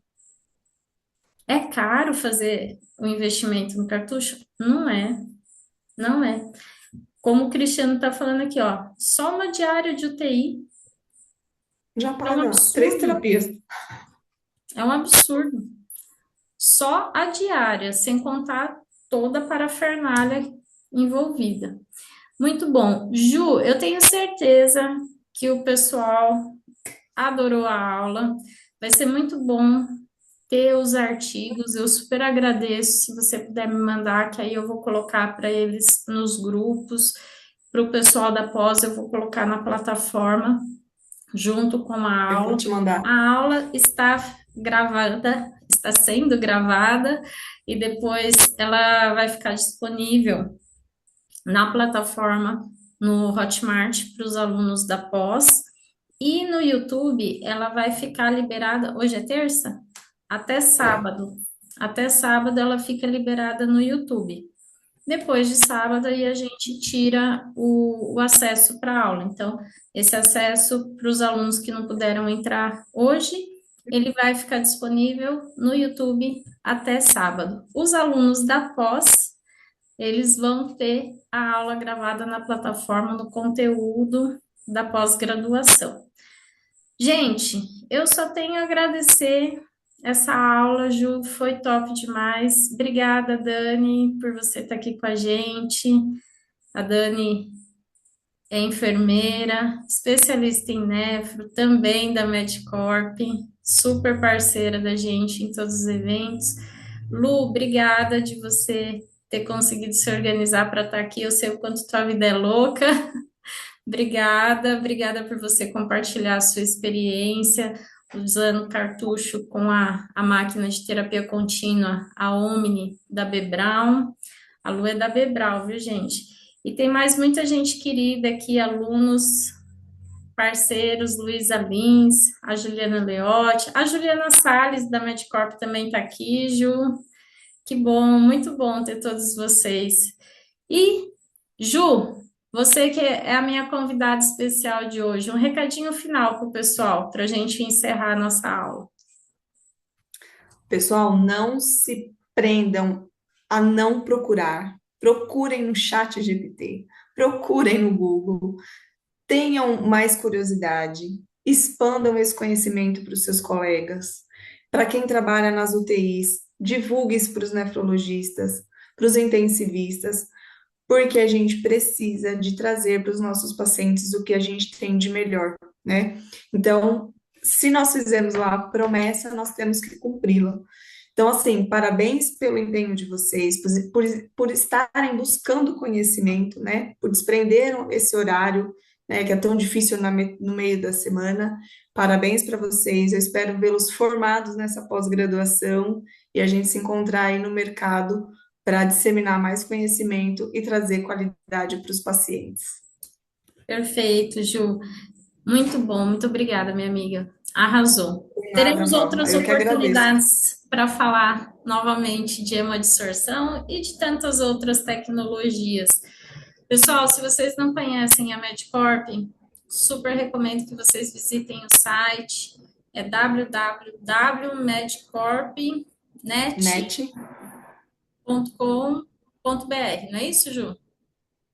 Speaker 1: é caro fazer o investimento no cartucho? Não é, não é. Como o Cristiano está falando aqui, ó, só uma diária de UTI
Speaker 2: já
Speaker 1: é um
Speaker 2: paga 3 terapias.
Speaker 1: absurdo, é um absurdo. Só a diária, sem contar toda a parafernália envolvida. Muito bom. Ju, eu tenho certeza que o pessoal adorou a aula. Vai ser muito bom ter os artigos. Eu super agradeço se você puder me mandar, que aí eu vou colocar para eles nos grupos. Para o pessoal da pós, eu vou colocar na plataforma junto com a
Speaker 2: Eu vou
Speaker 1: aula.
Speaker 2: te mandar.
Speaker 1: A aula está gravada, está sendo gravada, e depois ela vai ficar disponível na plataforma no Hotmart para os alunos da pós. E no YouTube ela vai ficar liberada. Hoje é terça? Até
Speaker 2: É.
Speaker 1: sábado. Até sábado ela fica liberada no YouTube. Depois de sábado, aí a gente tira o acesso para a aula. Então, esse acesso para os alunos que não puderam entrar hoje, ele vai ficar disponível no YouTube até sábado. Os alunos da pós, eles vão ter a aula gravada na plataforma, no conteúdo da pós-graduação. Gente, eu só tenho a agradecer essa aula, Ju, foi top demais. Obrigada, Dani, por você estar aqui com a gente. A Dani é enfermeira, especialista em nefro, também da Medcorp, super parceira da gente em todos os eventos. Lu, obrigada de você ter conseguido se organizar para estar aqui. Eu sei o quanto tua vida é louca. Obrigada, obrigada por você compartilhar a sua experiência usando cartucho com a máquina de terapia contínua, a Omni da Bebral. A Lu é da Bebral, viu, gente? E tem mais muita gente querida aqui, alunos, parceiros, Luísa Lins, a Juliana Leotti, a Juliana Salles, da Medcorp, também está aqui, Ju. Que bom, muito bom ter todos vocês. E, Ju, você que é a minha convidada especial de hoje, um recadinho final para o pessoal, para a gente encerrar a nossa aula.
Speaker 2: Pessoal, não se prendam a não procurar. Procurem no chat GPT, procurem no Google, tenham mais curiosidade, expandam esse conhecimento para os seus colegas. Para quem trabalha nas UTIs, divulgue isso para os nefrologistas, para os intensivistas, porque a gente precisa de trazer para os nossos pacientes o que a gente tem de melhor, né? Então, se nós fizermos lá a promessa, nós temos que cumpri-la. Então, assim, parabéns pelo empenho de vocês, por estarem buscando conhecimento, né? Por desprenderam esse horário né, que é tão difícil no meio da semana. Parabéns para vocês, eu espero vê-los formados nessa pós-graduação e a gente se encontrar aí no mercado para disseminar mais conhecimento e trazer qualidade para os pacientes.
Speaker 1: Perfeito, Ju. Muito bom, muito obrigada, minha amiga. Arrasou.
Speaker 2: Nada,
Speaker 1: Teremos
Speaker 2: Val,
Speaker 1: outras
Speaker 2: eu que agradeço.
Speaker 1: oportunidades para falar novamente de hemodissorção e de tantas outras tecnologias. Pessoal, se vocês não conhecem a Medcorp, super recomendo que vocês visitem o site, é
Speaker 2: NET,
Speaker 1: www.medcorp.com.br, não é isso, Ju?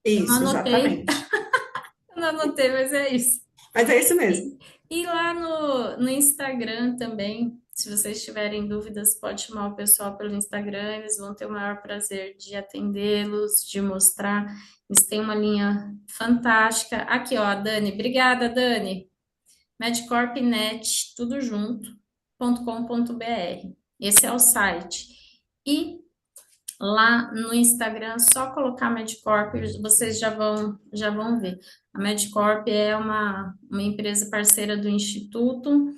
Speaker 1: Eu não
Speaker 2: isso,
Speaker 1: anotei,
Speaker 2: exatamente.
Speaker 1: eu não anotei, mas é isso.
Speaker 2: Mas é isso mesmo.
Speaker 1: E lá no Instagram também, se vocês tiverem dúvidas, pode chamar o pessoal pelo Instagram, eles vão ter o maior prazer de atendê-los, de mostrar. Eles têm uma linha fantástica. Aqui, ó, a Dani. Obrigada, Dani. Medcorpnet, tudo junto, .com.br. Esse é o site. E lá no Instagram, só colocar Medcorp, vocês já vão ver. A Medcorp é uma empresa parceira do Instituto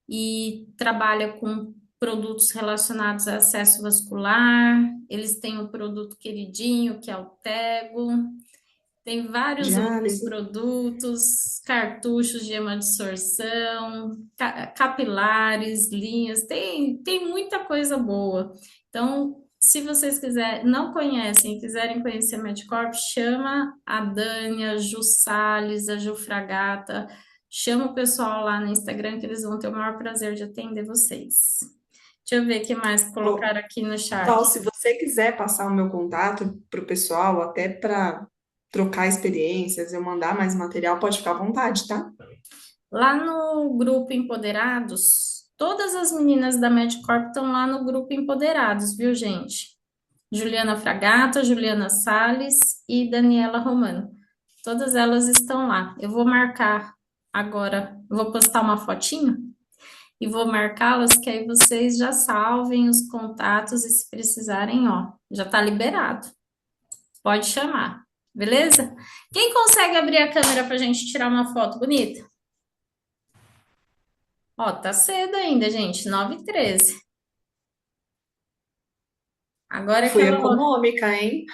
Speaker 1: e trabalha com produtos relacionados a acesso vascular. Eles têm um produto queridinho, que é o Tego. Tem vários outros
Speaker 2: Diálise.
Speaker 1: produtos, cartuchos de hemodissorção, capilares, linhas, tem muita coisa boa. Então, se vocês quiserem, não conhecem e quiserem conhecer a Medcorp, chama a Dani, a Ju Salles, a Ju Fragata, chama o pessoal lá no Instagram que eles vão ter o maior prazer de atender vocês. Deixa eu ver o que mais colocaram aqui no chat.
Speaker 2: Val, se você quiser passar o meu contato para o pessoal, até para trocar experiências, eu mandar mais material, pode ficar à vontade, tá?
Speaker 1: Lá no grupo Empoderados, todas as meninas da Medcorp estão lá no grupo Empoderados, viu, gente? Juliana Fragata, Juliana Salles e Daniela Romano. Todas elas estão lá. Eu vou marcar agora, vou postar uma fotinho e vou marcá-las, que aí vocês já salvem os contatos e se precisarem, ó, já tá liberado. Pode chamar, beleza? Quem consegue abrir a câmera pra gente tirar uma foto bonita? Ó, tá cedo ainda, gente, 9h13. Agora que
Speaker 2: Fui
Speaker 1: ela...
Speaker 2: econômica, hein?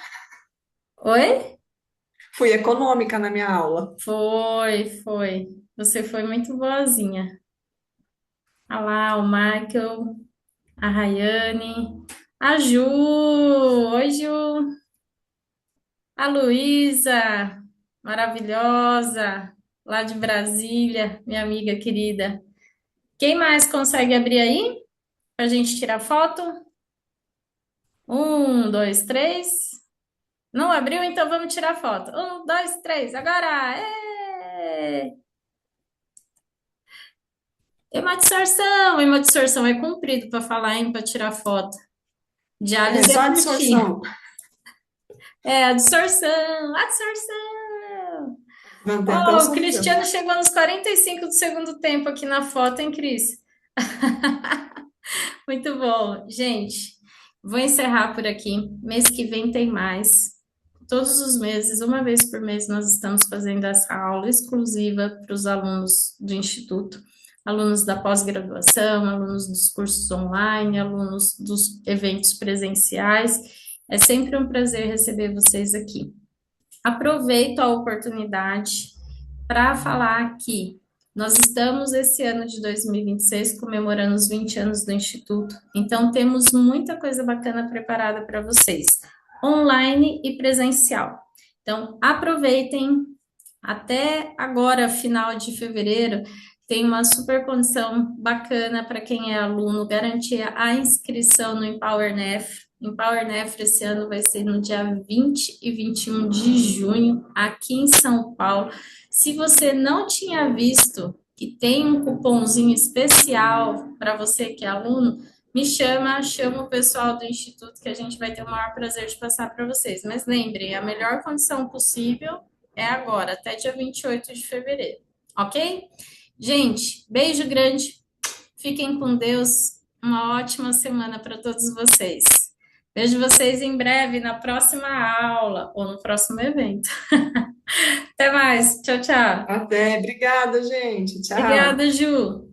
Speaker 1: Oi?
Speaker 2: Fui econômica na minha aula.
Speaker 1: Foi. Você foi muito boazinha. Olha lá, o Michael, a Rayane, a Ju. Oi, Ju. A Luísa, maravilhosa, lá de Brasília, minha amiga querida. Quem mais consegue abrir aí pra gente tirar foto? 1, 2, 3. Não abriu? Então vamos tirar foto. 1, 2, 3, agora! Ê! Hemodissorção é comprido para falar, hein, para tirar foto.
Speaker 2: É
Speaker 1: Diálise
Speaker 2: só
Speaker 1: é
Speaker 2: a
Speaker 1: curtinho.
Speaker 2: distorção.
Speaker 1: É, a dissorção.
Speaker 2: Tem até um
Speaker 1: Oh, o
Speaker 2: sorrisão.
Speaker 1: Cristiano chegou nos 45 do segundo tempo aqui na foto, hein, Cris? Muito bom. Gente, vou encerrar por aqui. Mês que vem tem mais. Todos os meses, uma vez por mês, nós estamos fazendo essa aula exclusiva para os alunos do Instituto, alunos da pós-graduação, alunos dos cursos online, alunos dos eventos presenciais. É sempre um prazer receber vocês aqui. Aproveito a oportunidade para falar que nós estamos, esse ano de 2026, comemorando os 20 anos do Instituto, então temos muita coisa bacana preparada para vocês, online e presencial. Então, aproveitem, até agora, final de fevereiro, tem uma super condição bacana para quem é aluno, garantir a inscrição no EmpowerNef. EmpowerNef esse ano vai ser no dia 20 e 21 de junho, aqui em São Paulo. Se você não tinha visto que tem um cupomzinho especial para você que é aluno, me chama o pessoal do Instituto que a gente vai ter o maior prazer de passar para vocês. Mas lembrem, a melhor condição possível é agora, até dia 28 de fevereiro, ok? Gente, beijo grande, fiquem com Deus, uma ótima semana para todos vocês. Vejo vocês em breve na próxima aula ou no próximo evento. Até mais! mais. Tchau, tchau.
Speaker 2: Até. Obrigada, gente. Tchau.
Speaker 1: Obrigada, Ju.